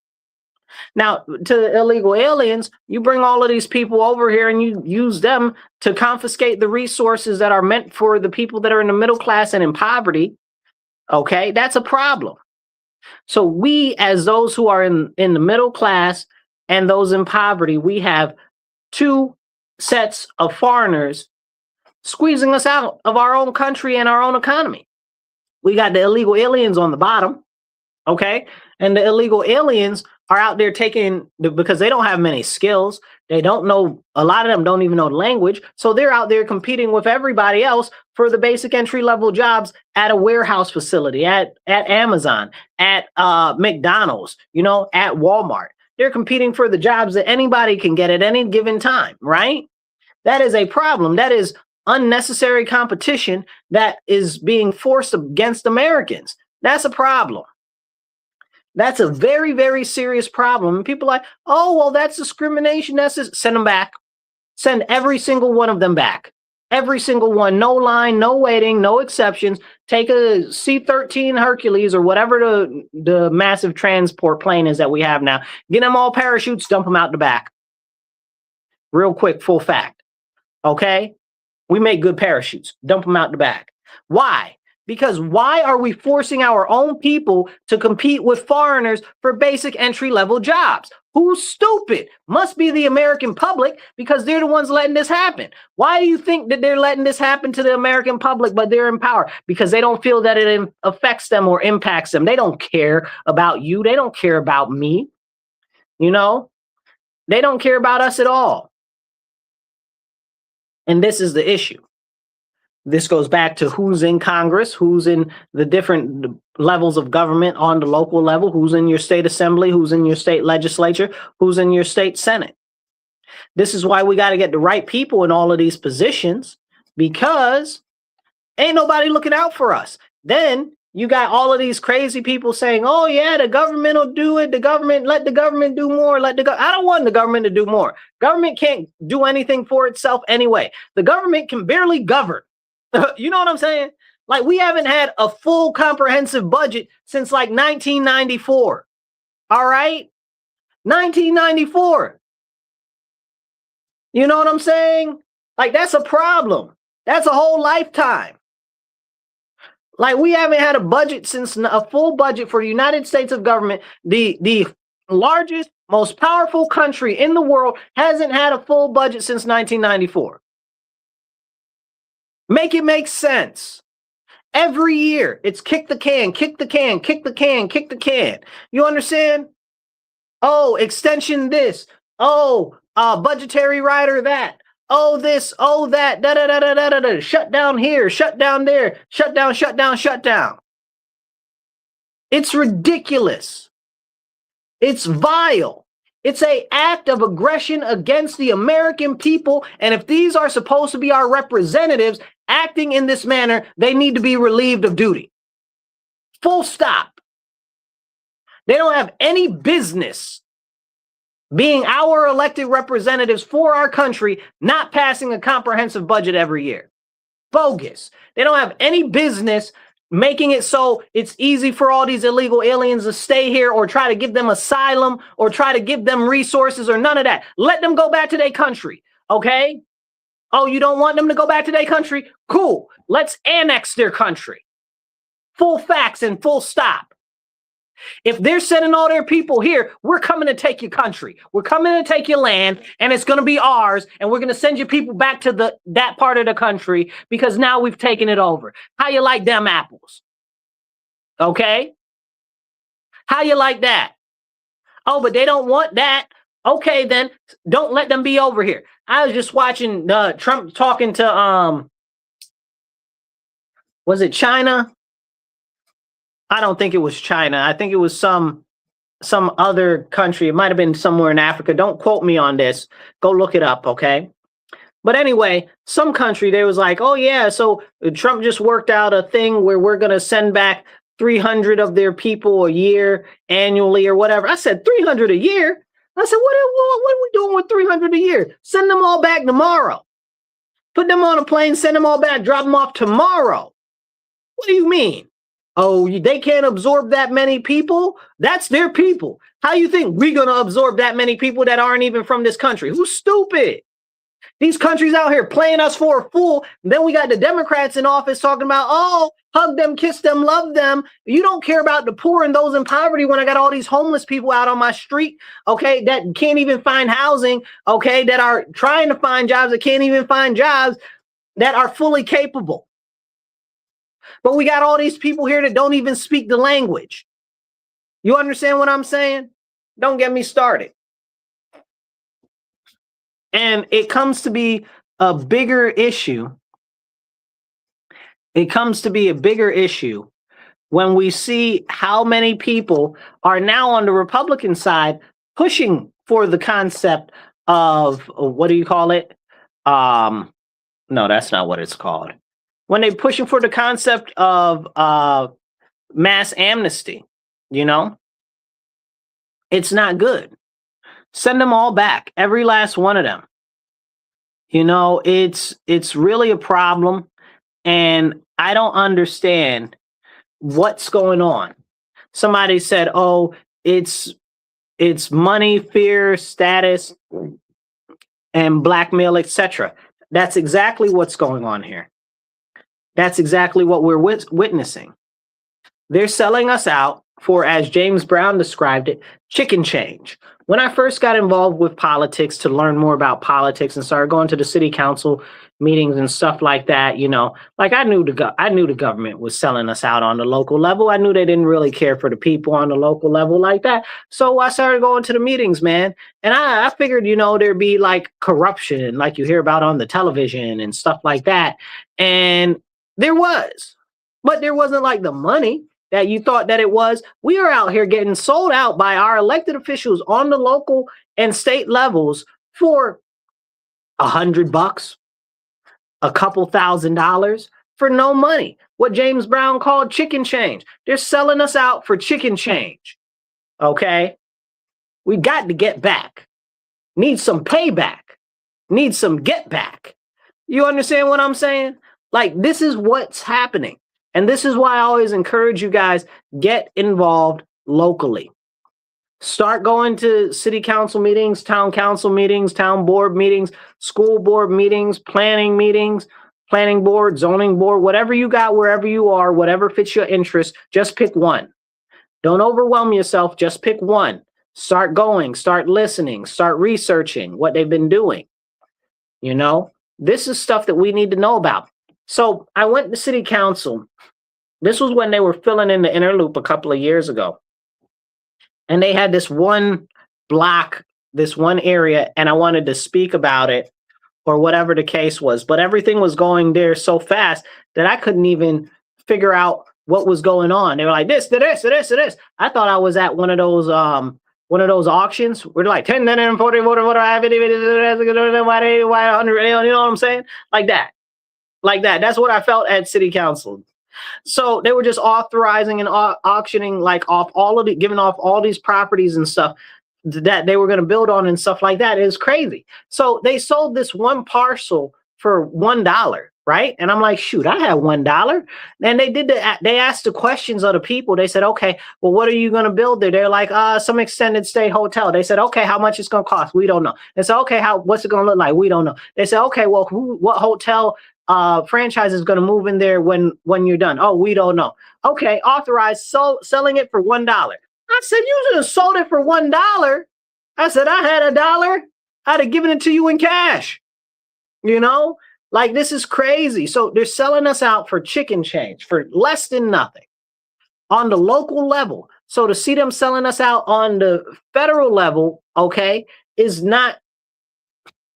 Now, to the illegal aliens, you bring all of these people over here and you use them to confiscate the resources that are meant for the people that are in the middle class and in poverty. Okay, that's a problem. So we, as those who are in the middle class and those in poverty, we have two sets of foreigners squeezing us out of our own country and our own economy. We got the illegal aliens on the bottom, okay? And the illegal aliens are out there because they don't have many skills. They don't know, a lot of them don't even know the language. So they're out there competing with everybody else for the basic entry level jobs at a warehouse facility, at Amazon, at McDonald's, you know, at Walmart. They're competing for the jobs that anybody can get at any given time, right? That is a problem. That is unnecessary competition that is being forced against Americans. That's a problem. That's a very, very serious problem. And people are like, oh, well, that's discrimination. That's just, send them back. Send every single one of them back. Every single one. No line, no waiting, no exceptions. Take a C-13 Hercules or whatever the massive transport plane is that we have now. Get them all parachutes, dump them out the back. Real quick, full fact. Okay? We make good parachutes. Dump them out the back. Why? Because why are we forcing our own people to compete with foreigners for basic entry-level jobs? Who's stupid? Must be the American public, because they're the ones letting this happen. Why do you think that they're letting this happen to the American public, but they're in power? Because they don't feel that it affects them or impacts them. They don't care about you. They don't care about me. You know? They don't care about us at all. And this is the issue. This goes back to who's in Congress, who's in the different levels of government on the local level, who's in your state assembly, who's in your state legislature, who's in your state senate. This is why we got to get the right people in all of these positions, because ain't nobody looking out for us. Then you got all of these crazy people saying, oh, yeah, the government will do it. The government, let the government do more. I don't want the government to do more. Government can't do anything for itself anyway. The government can barely govern. You know what I'm saying? Like, we haven't had a full comprehensive budget since like 1994. All right? 1994. You know what I'm saying? Like, that's a problem. That's a whole lifetime. Like, we haven't had a budget since a full budget for the United States of government. The largest, most powerful country in the world hasn't had a full budget since 1994. Make it make sense. Every year, it's kick the can, kick the can, kick the can, kick the can. You understand? Oh, extension this. Oh, budgetary rider that. Oh, this, oh, that, da da da da da da da. Shut down here, shut down there, shut down, shut down, shut down. It's ridiculous. It's vile. It's an act of aggression against the American people. And if these are supposed to be our representatives acting in this manner, they need to be relieved of duty. Full stop. They don't have any business being our elected representatives for our country, not passing a comprehensive budget every year. Bogus. They don't have any business making it so it's easy for all these illegal aliens to stay here or try to give them asylum or try to give them resources or none of that. Let them go back to their country, okay? Oh, you don't want them to go back to their country? Cool. Let's annex their country. Full facts and full stop. If they're sending all their people here, we're coming to take your country. We're coming to take your land, and it's going to be ours, and we're going to send your people back to that part of the country because now we've taken it over. How you like them apples? Okay? How you like that? Oh, but they don't want that. Okay, then don't let them be over here. I was just watching Trump talking to, was it China? I don't think it was China. I think it was some other country. It might have been somewhere in Africa. Don't quote me on this. Go look it up, okay? But anyway, some country, they was like, oh yeah, so Trump just worked out a thing where we're going to send back 300 of their people a year annually or whatever. I said 300 a year? I said, what are we doing with 300 a year? Send them all back tomorrow. Put them on a plane, send them all back, drop them off tomorrow. What do you mean? Oh, they can't absorb that many people? That's their people. How you think we're going to absorb that many people that aren't even from this country? Who's stupid? These countries out here playing us for a fool. And then we got the Democrats in office talking about, oh, hug them, kiss them, love them. You don't care about the poor and those in poverty when I got all these homeless people out on my street, okay, that can't even find housing, okay, that are trying to find jobs, that can't even find jobs, that are fully capable. But we got all these people here that don't even speak the language. You understand what I'm saying? Don't get me started. And it comes to be a bigger issue. It comes to be a bigger issue when we see how many people are now on the Republican side pushing for the concept of, what do you call it? No, that's not what it's called. When they're pushing for the concept of mass amnesty, you know, it's not good. Send them all back, every last one of them. You know, it's really a problem, and I don't understand what's going on. Somebody said, oh, it's money, fear, status, and blackmail, etc. That's exactly what's going on here. That's exactly what we're witnessing. They're selling us out for, as James Brown described it, chicken change. When I first got involved with politics to learn more about politics and started going to the city council meetings and stuff like that, you know, like I knew the government was selling us out on the local level. I knew they didn't really care for the people on the local level like that. So I started going to the meetings, man. And I figured, you know, there'd be like corruption, like you hear about on the television and stuff like that. And there was, but there wasn't like the money that you thought that it was. We are out here getting sold out by our elected officials on the local and state levels for $100, a couple $1,000 for no money. What James Brown called chicken change. They're selling us out for chicken change. Okay? We got to get back. Need some payback. Need some get back. You understand what I'm saying? Like, this is what's happening. And this is why I always encourage you guys, get involved locally. Start going to city council meetings, town council meetings, town board meetings, school board meetings, planning board, zoning board, whatever you got, wherever you are, whatever fits your interest, just pick one. Don't overwhelm yourself, just pick one. Start going, start listening, start researching what they've been doing. You know, this is stuff that we need to know about. So I went to city council. This was when they were filling in the inner loop a couple of years ago. And they had this one block, this one area, and I wanted to speak about it or whatever the case was. But everything was going there so fast that I couldn't even figure out what was going on. They were like, this, to this, to this, to this. I thought I was at one of those auctions where they're like 10, 40, 40, 40, why 100, you know what I'm saying? Like that. Like that. That's what I felt at city council. So they were just authorizing and auctioning like off all of the, giving off all these properties and stuff that they were going to build on and stuff like that. It was crazy. So they sold this one parcel for $1, right? And I'm like, shoot, I have $1. And they asked the questions of the people. They said, okay, well, what are you going to build there? They're like, some extended stay hotel. They said, okay, how much it's going to cost? We don't know. They said, okay, what's it going to look like? We don't know. They said, okay, well, what hotel franchise is going to move in there when you're done? Oh, we don't know. Okay, authorized selling it for $1. I said, you should have sold it for $1. I said, I had $1. I'd have given it to you in cash. You know, like this is crazy. So they're selling us out for chicken change, for less than nothing on the local level. So to see them selling us out on the federal level, okay, is not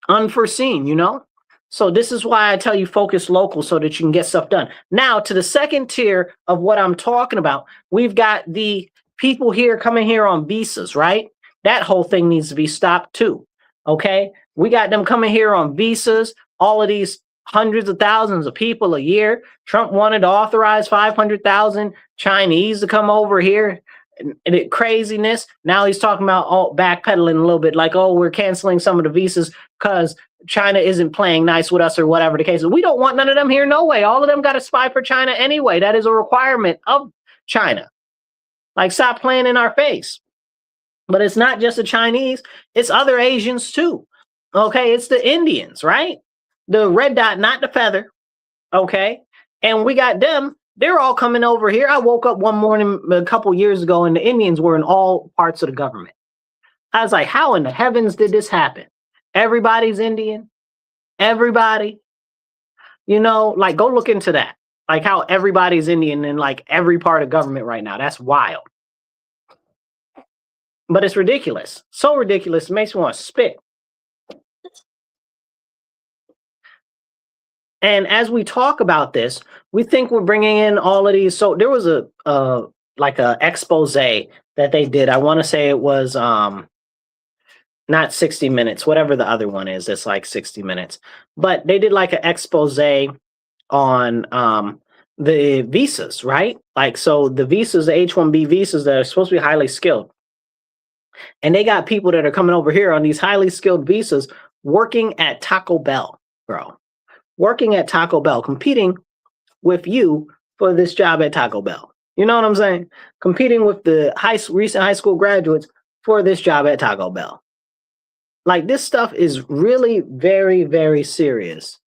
unforeseen, you know? So this is why I tell you focus local so that you can get stuff done. Now to the second tier of what I'm talking about, we've got the people here coming here on visas, right? That whole thing needs to be stopped too, okay? We got them coming here on visas, all of these hundreds of thousands of people a year. Trump wanted to authorize 500,000 Chinese to come over here. And craziness. Now he's talking about backpedaling a little bit, like, oh, we're canceling some of the visas because China isn't playing nice with us or whatever the case is. We don't want none of them here, no way. All of them got to spy for China anyway. That is a requirement of China. Like, stop playing in our face. But it's not just the Chinese, it's other Asians too. Okay, it's the Indians, right? The red dot, not the feather. Okay, and we got them. They're all coming over here. I woke up one morning a couple years ago and the Indians were in all parts of the government. I was like, how in the heavens did this happen? Everybody's Indian. Everybody. You know, like, go look into that. Like how everybody's Indian in like every part of government right now. That's wild. But it's ridiculous. So ridiculous. It makes me want to spit. And as we talk about this, we think we're bringing in all of these. So there was a expose that they did. I want to say it was not 60 Minutes, whatever the other one is. It's like 60 Minutes. But they did like an expose on the visas, right? Like, so the visas, the H-1B visas that are supposed to be highly skilled. And they got people that are coming over here on these highly skilled visas working at Taco Bell, bro. Working at Taco Bell, competing with you for this job at Taco Bell. You know what I'm saying? Competing with the recent high school graduates for this job at Taco Bell. Like, this stuff is really very, very serious.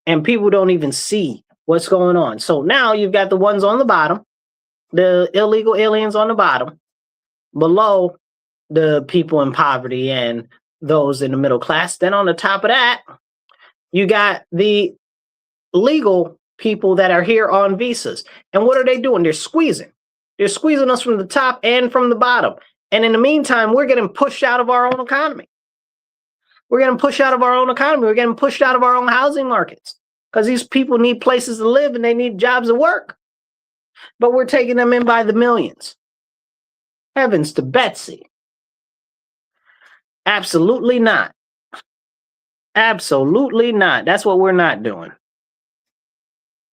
And people don't even see what's going on. So now you've got the ones on the bottom, the illegal aliens on the bottom, below the people in poverty and those in the middle class. Then on the top of that, you got the legal people that are here on visas. And what are they doing? They're squeezing. They're squeezing us from the top and from the bottom. And in the meantime, we're getting pushed out of our own economy. We're getting pushed out of our own economy. We're getting pushed out of our own housing markets because these people need places to live and they need jobs to work. But we're taking them in by the millions. Heavens to Betsy. Absolutely not. Absolutely not. That's what we're not doing.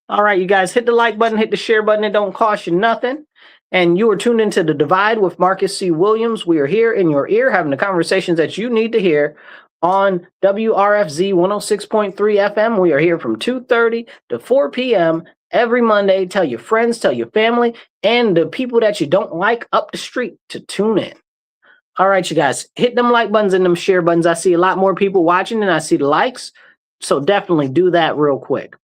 All right, you guys, hit the like button, hit the share button. It don't cost you nothing. And you are tuned into The Divide with Marcus C. Williams. We are here in your ear having the conversations that you need to hear on WRFZ 106.3 FM. We are here from 2:30 to 4 p.m. every Monday. Tell your friends, tell your family, and the people that you don't like up the street to tune in. All right, you guys, hit them like buttons and them share buttons. I see a lot more people watching and I see the likes. So definitely do that real quick.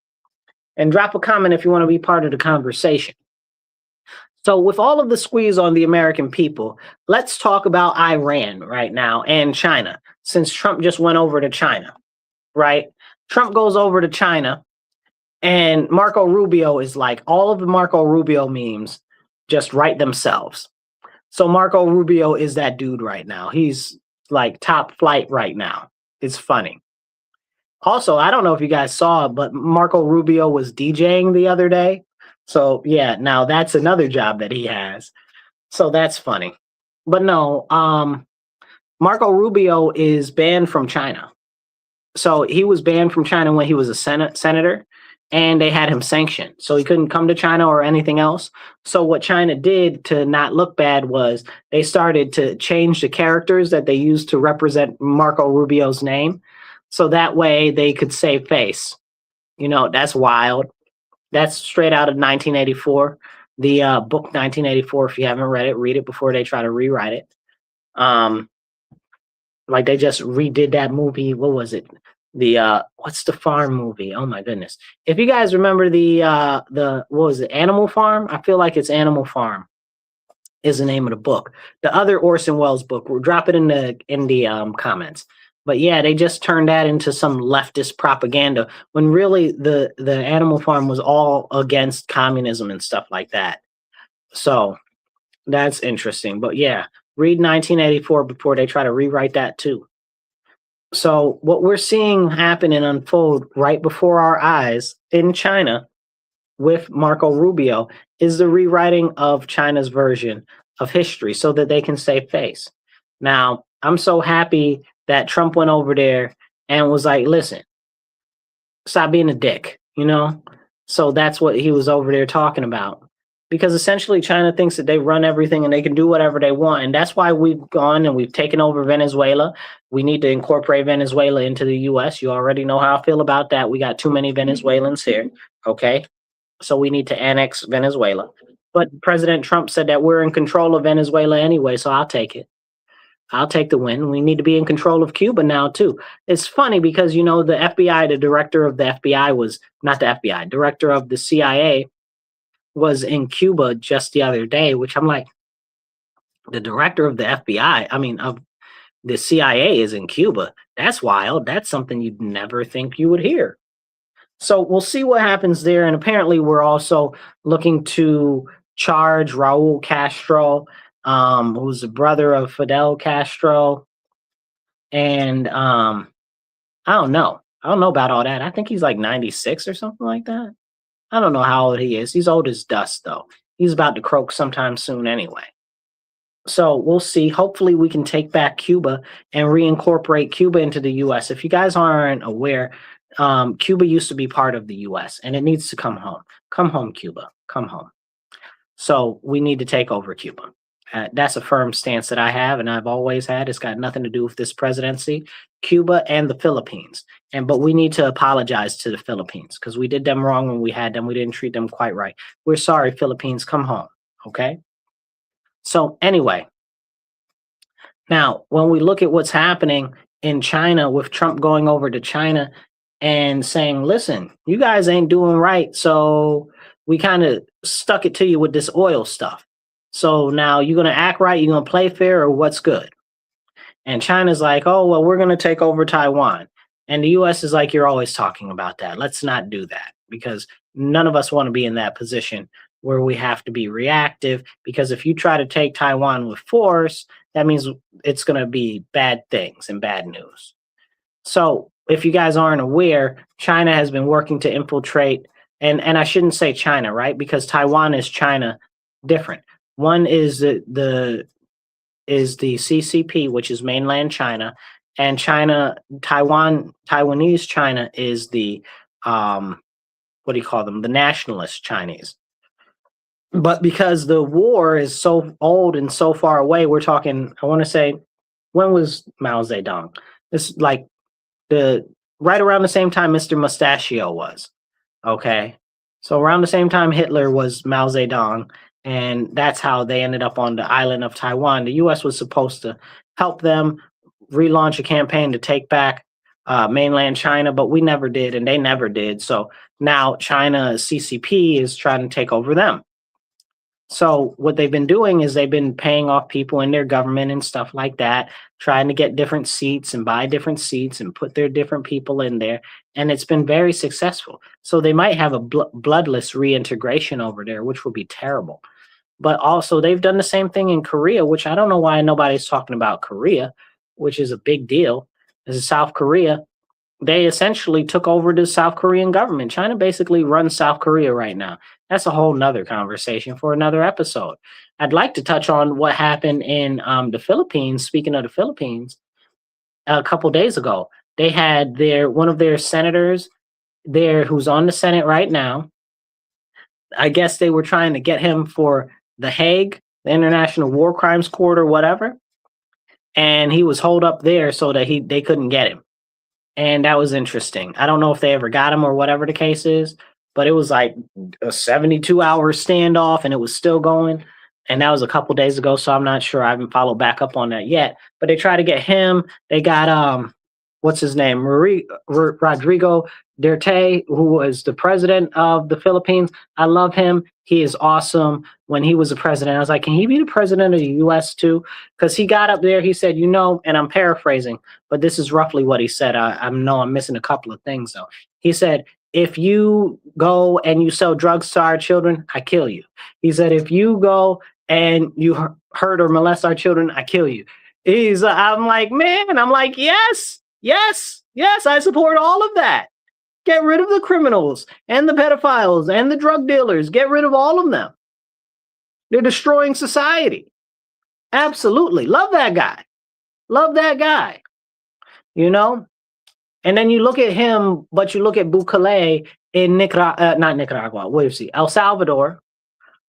And drop a comment if you want to be part of the conversation. So with all of the squeeze on the American people, let's talk about Iran right now and China, since Trump just went over to China, right? Trump goes over to China and Marco Rubio is like, all of the Marco Rubio memes just write themselves. So Marco Rubio is that dude right now. He's like top flight right now. It's funny. Also, I don't know if you guys saw it, but Marco Rubio was DJing the other day. So yeah, now that's another job that he has. So that's funny. But no, Marco Rubio is banned from China. So he was banned from China when he was a senator. and they had him sanctioned. So he couldn't come to China or anything else. So what China did to not look bad was they started to change the characters that they used to represent Marco Rubio's name. So that way they could save face. That's wild. That's straight out of 1984. The book 1984, if you haven't read it, read it before they try to rewrite it. Like they just redid that movie. What was it? The what's the farm movie? Oh my goodness! If you guys remember the what was it? Animal Farm? I feel like it's Animal Farm is the name of the book. The other Orson Welles book. We'll drop it in the comments. But yeah, they just turned that into some leftist propaganda when really the Animal Farm was all against communism and stuff like that. So that's interesting. But yeah, read 1984 before they try to rewrite that too. So what we're seeing happen and unfold right before our eyes in China with Marco Rubio is the rewriting of China's version of history so that they can save face. Now, I'm so happy that Trump went over there and was like, listen, stop being a dick, So that's what he was over there talking about. Because essentially China thinks that they run everything and they can do whatever they want. And that's why we've gone and we've taken over Venezuela. We need to incorporate Venezuela into the US. You already know how I feel about that. We got too many Venezuelans here. Okay. So we need to annex Venezuela. But President Trump said that we're in control of Venezuela anyway. So I'll take it. I'll take the win. We need to be in control of Cuba now, too. It's funny because, the FBI, the director of the FBI was not the FBI, director of the CIA was in Cuba just the other day, which I'm like, the director of the FBI, of the CIA is in Cuba. That's wild. That's something you'd never think you would hear. So we'll see what happens there. And apparently we're also looking to charge Raul Castro, who's the brother of Fidel Castro. And I don't know. I don't know about all that. I think he's like 96 or something like that. I don't know how old he is. He's old as dust, though. He's about to croak sometime soon anyway. So we'll see. Hopefully we can take back Cuba and reincorporate Cuba into the U.S. If you guys aren't aware, Cuba used to be part of the U.S. and it needs to come home. Come home, Cuba. Come home. So we need to take over Cuba. That's a firm stance that I have and I've always had. It's got nothing to do with this presidency. Cuba and the Philippines. But we need to apologize to the Philippines because we did them wrong when we had them. We didn't treat them quite right. We're sorry, Philippines. Come home. Okay? So anyway, now when we look at what's happening in China with Trump going over to China and saying, listen, you guys ain't doing right. So we kind of stuck it to you with this oil stuff. So now you're going to act right, you're going to play fair, or what's good? And China's like, oh, well, we're going to take over Taiwan. And the U.S. is like, you're always talking about that. Let's not do that because none of us want to be in that position where we have to be reactive. Because if you try to take Taiwan with force, that means it's going to be bad things and bad news. So if you guys aren't aware, China has been working to infiltrate, and I shouldn't say China, right? Because Taiwan is China different. One is the CCP, which is mainland China, and Taiwanese China is the what do you call them? The nationalist Chinese. But because the war is so old and so far away, we're talking, I want to say, when was Mao Zedong? It's like right around the same time Mr. Mustachio was. Okay. So around the same time Hitler was Mao Zedong. And that's how they ended up on the island of Taiwan. The U.S. was supposed to help them relaunch a campaign to take back mainland China, but we never did, and they never did. So now China CCP is trying to take over them. So what they've been doing is they've been paying off people in their government and stuff like that, trying to get different seats and buy different seats and put their different people in there. And it's been very successful. So they might have a bloodless reintegration over there, which would be terrible. But also they've done the same thing in Korea, which I don't know why nobody's talking about Korea, which is a big deal. This is South Korea. They essentially took over the South Korean government. China basically runs South Korea right now. That's a whole nother conversation for another episode. I'd like to touch on what happened in the Philippines. Speaking of the Philippines, a couple days ago, they had one of their senators there who's on the Senate right now. I guess they were trying to get him for the Hague, the International War Crimes Court or whatever. And he was holed up there so that they couldn't get him. And that was interesting. I don't know if they ever got him or whatever the case is, but it was like a 72-hour standoff and it was still going. And that was a couple days ago, so I'm not sure. I haven't followed back up on that yet. But they tried to get him. They got what's his name? Rodrigo Duterte, who was the president of the Philippines. I love him. He is awesome. When he was the president, I was like, can he be the president of the U.S. too? Because he got up there, he said, and I'm paraphrasing, but this is roughly what he said. I know I'm missing a couple of things, though. He said, if you go and you sell drugs to our children, I kill you. He said, if you go and you hurt or molest our children, I kill you. I'm like, yes, I support all of that. Get rid of the criminals and the pedophiles and the drug dealers. Get rid of all of them. They're destroying society. Absolutely. Love that guy. And then you look at him, but you look at Bukele in not Nicaragua, what is he? El Salvador.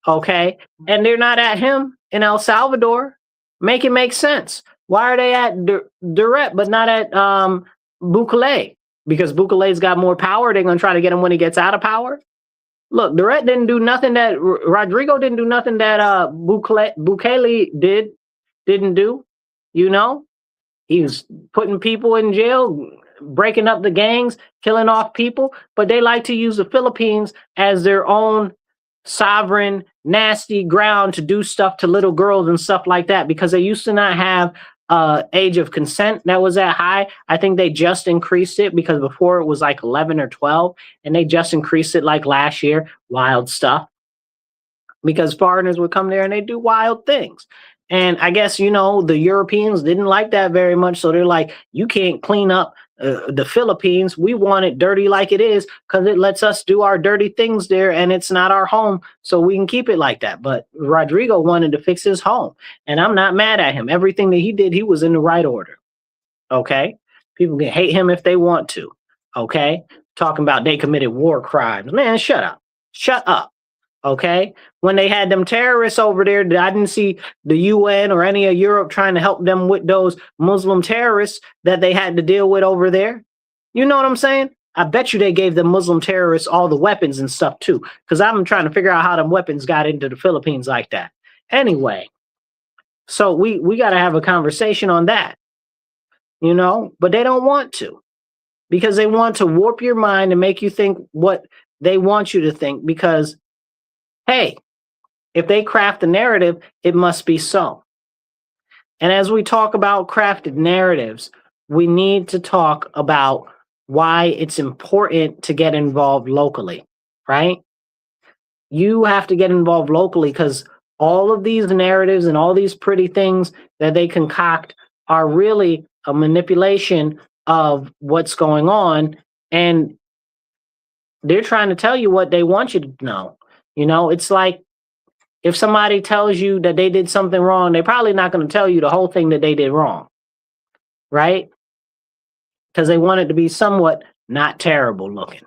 Okay. And they're not at him in El Salvador. Make it make sense. Why are they at Duterte but not at Bukele? Because Bukele's got more power. They're going to try to get him when he gets out of power. Look, Duterte didn't do nothing that Rodrigo didn't do nothing that Bukele didn't do. He was putting people in jail, breaking up the gangs, killing off people. But they like to use the Philippines as their own sovereign, nasty ground to do stuff to little girls and stuff like that, because they used to not have age of consent that was that high. I think they just increased it, because before it was like 11 or 12, and they just increased it like last year. Wild stuff, because foreigners would come there and they do wild things. And I guess, the Europeans didn't like that very much. So they're like, you can't clean up the Philippines. We want it dirty like it is, because it lets us do our dirty things there, and it's not our home, so we can keep it like that. But Rodrigo wanted to fix his home, and I'm not mad at him. Everything that he did, he was in the right order. Okay? People can hate him if they want to. Okay? Talking about they committed war crimes. Man, shut up. Shut up. Okay? When they had them terrorists over there, I didn't see the UN or any of Europe trying to help them with those Muslim terrorists that they had to deal with over there. You know what I'm saying? I bet you they gave the Muslim terrorists all the weapons and stuff too, because I'm trying to figure out how them weapons got into the Philippines like that. Anyway, so we got to have a conversation on that, but they don't want to, because they want to warp your mind and make you think what they want you to think, because hey, if they craft the narrative, it must be so. And as we talk about crafted narratives, we need to talk about why it's important to get involved locally, right? You have to get involved locally, because all of these narratives and all these pretty things that they concoct are really a manipulation of what's going on. And they're trying to tell you what they want you to know. It's like if somebody tells you that they did something wrong, they're probably not going to tell you the whole thing that they did wrong, right? Because they want it to be somewhat not terrible looking.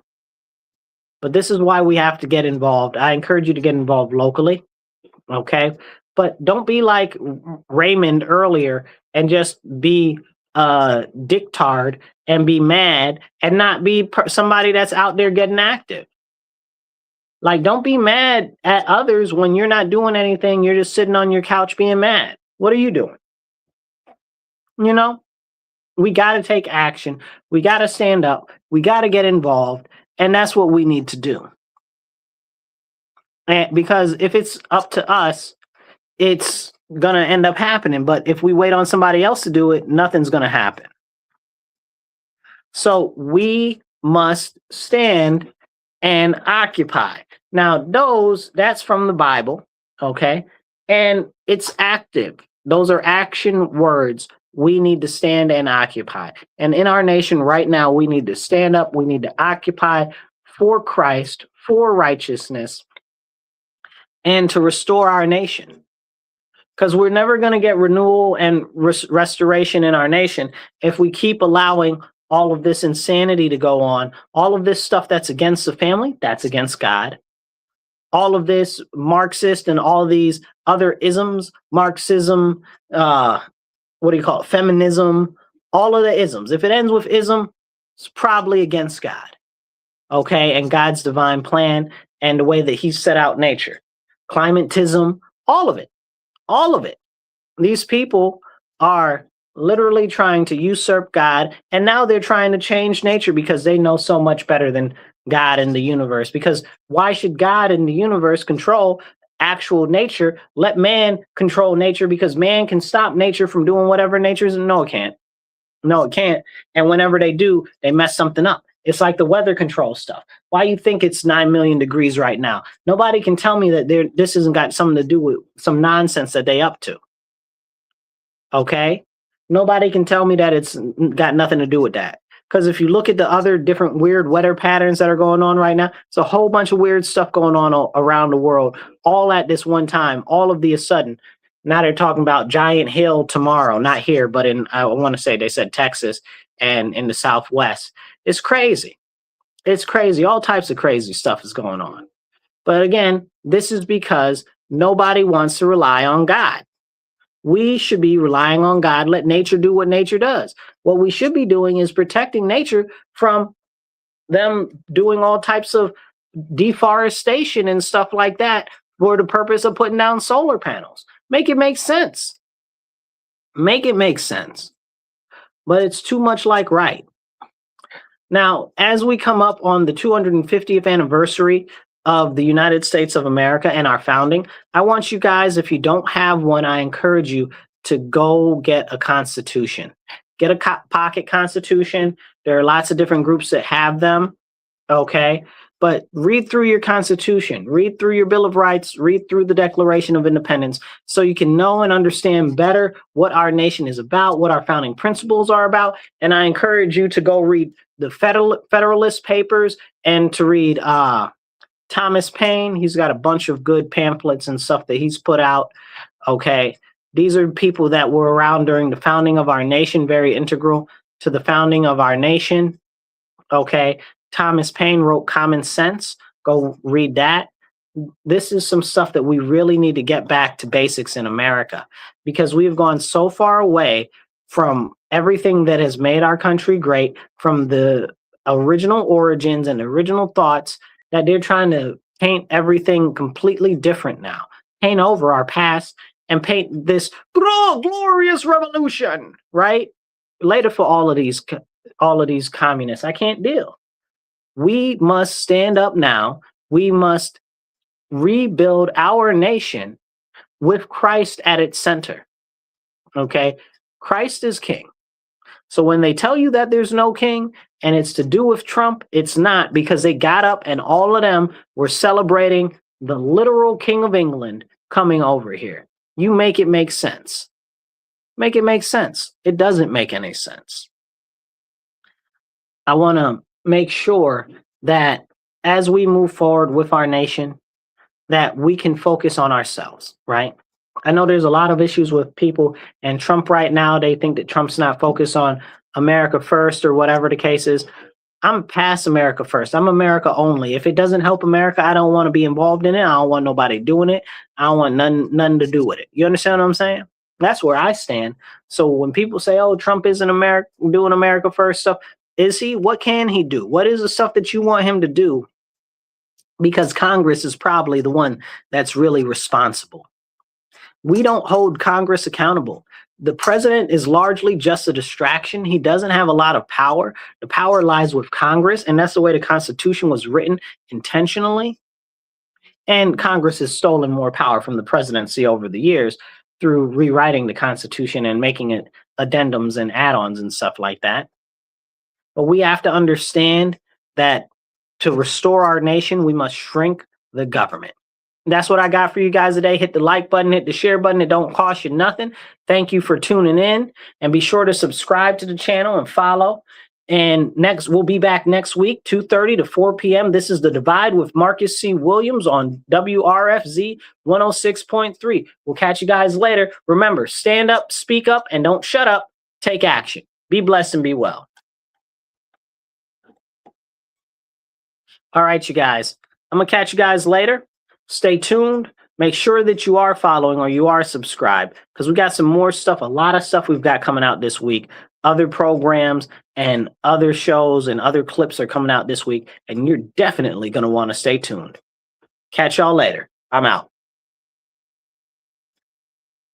But this is why we have to get involved. I encourage you to get involved locally, okay? But don't be like Raymond earlier and just be dictard and be mad and not be somebody that's out there getting active. Like, don't be mad at others when you're not doing anything. You're just sitting on your couch being mad. What are you doing? We got to take action. We got to stand up. We got to get involved. And that's what we need to do. And because if it's up to us, it's going to end up happening. But if we wait on somebody else to do it, nothing's going to happen. So we must stand and occupy. Now, that's from the Bible, okay? And it's active. Those are action words. We need to stand and occupy. And in our nation right now, we need to stand up. We need to occupy for Christ, for righteousness, and to restore our nation. Because we're never going to get renewal and restoration in our nation if we keep allowing all of this insanity to go on, all of this stuff that's against the family, that's against God. All of this Marxist and all these other isms, Marxism, what do you call it, feminism, all of the isms. If it ends with ism, it's probably against God, okay, and God's divine plan and the way that he set out nature. Climatism, all of it, all of it. These people are literally trying to usurp God, and now they're trying to change nature because they know so much better than God in the universe. Because why should God in the universe control actual nature? Let man control nature, because man can stop nature from doing whatever nature is. No, it can't. No, it can't. And whenever they do, they mess something up. It's like the weather control stuff. Why you think it's 9 million degrees right now? Nobody can tell me that this hasn't got something to do with some nonsense that they up to. Okay? Nobody can tell me that it's got nothing to do with that. Because if you look at the other different weird weather patterns that are going on right now, it's a whole bunch of weird stuff going on around the world, all at this one time, all of the sudden. Now they're talking about giant hail tomorrow, not here, but in, I want to say they said Texas and in the Southwest. It's crazy. It's crazy. All types of crazy stuff is going on. But again, this is because nobody wants to rely on God. We should be relying on God. Let nature do what nature does. What we should be doing is protecting nature from them doing all types of deforestation and stuff like that for the purpose of putting down solar panels. Make it make sense. Make it make sense. But it's too much like right. Now, as we come up on the 250th anniversary of the United States of America and our founding, I want you guys, if you don't have one, I encourage you to go get a constitution. Get a pocket constitution. There are lots of different groups that have them, okay? But read through your Constitution, read through your Bill of Rights, read through the Declaration of Independence, so you can know and understand better what our nation is about, what our founding principles are about. And I encourage you to go read the Federalist Papers and to read Thomas Paine. He's got a bunch of good pamphlets and stuff that he's put out. Okay. These are people that were around during the founding of our nation, very integral to the founding of our nation. Okay. Thomas Paine wrote Common Sense. Go read that. This is some stuff that we really need to get back to basics in America, because we've gone so far away from everything that has made our country great, from the original origins and original thoughts, that they're trying to paint everything completely different now, paint over our past and paint this glorious revolution, right? Later for all of these communists. I can't deal. We must stand up now. We must rebuild our nation with Christ at its center. Okay? Christ is king. So when they tell you that there's no king and it's to do with Trump, it's not, because they got up and all of them were celebrating the literal King of England coming over here. You make it make sense. Make it make sense. It doesn't make any sense. I want to make sure that as we move forward with our nation, that we can focus on ourselves, right? I know there's a lot of issues with people and Trump right now. They think that Trump's not focused on America first or whatever the case is. I'm past America first. I'm America only. If it doesn't help America, I don't want to be involved in it. I don't want nobody doing it. I don't want nothing to do with it. You understand what I'm saying? That's where I stand. So when people say, oh, Trump isn't doing America first stuff, is he? What can he do? What is the stuff that you want him to do? Because Congress is probably the one that's really responsible. We don't hold Congress accountable. The president is largely just a distraction. He doesn't have a lot of power. The power lies with Congress, and that's the way the Constitution was written intentionally. And Congress has stolen more power from the presidency over the years through rewriting the Constitution and making it addendums and add-ons and stuff like that. But we have to understand that to restore our nation, we must shrink the government. That's what I got for you guys today. Hit the like button, hit the share button. It don't cost you nothing. Thank you for tuning in, and be sure to subscribe to the channel and follow. And we'll be back next week, 2:30 to 4 p.m. This is The Divide with Marcus C. Williams on WRFZ 106.3. We'll catch you guys later. Remember, stand up, speak up, and don't shut up. Take action. Be blessed and be well. All right, you guys. I'm going to catch you guys later. Stay tuned. Make sure that you are following or you are subscribed because we got some more stuff, a lot of stuff we've got coming out this week. Other programs and other shows and other clips are coming out this week, and you're definitely going to want to stay tuned. Catch y'all later. I'm out.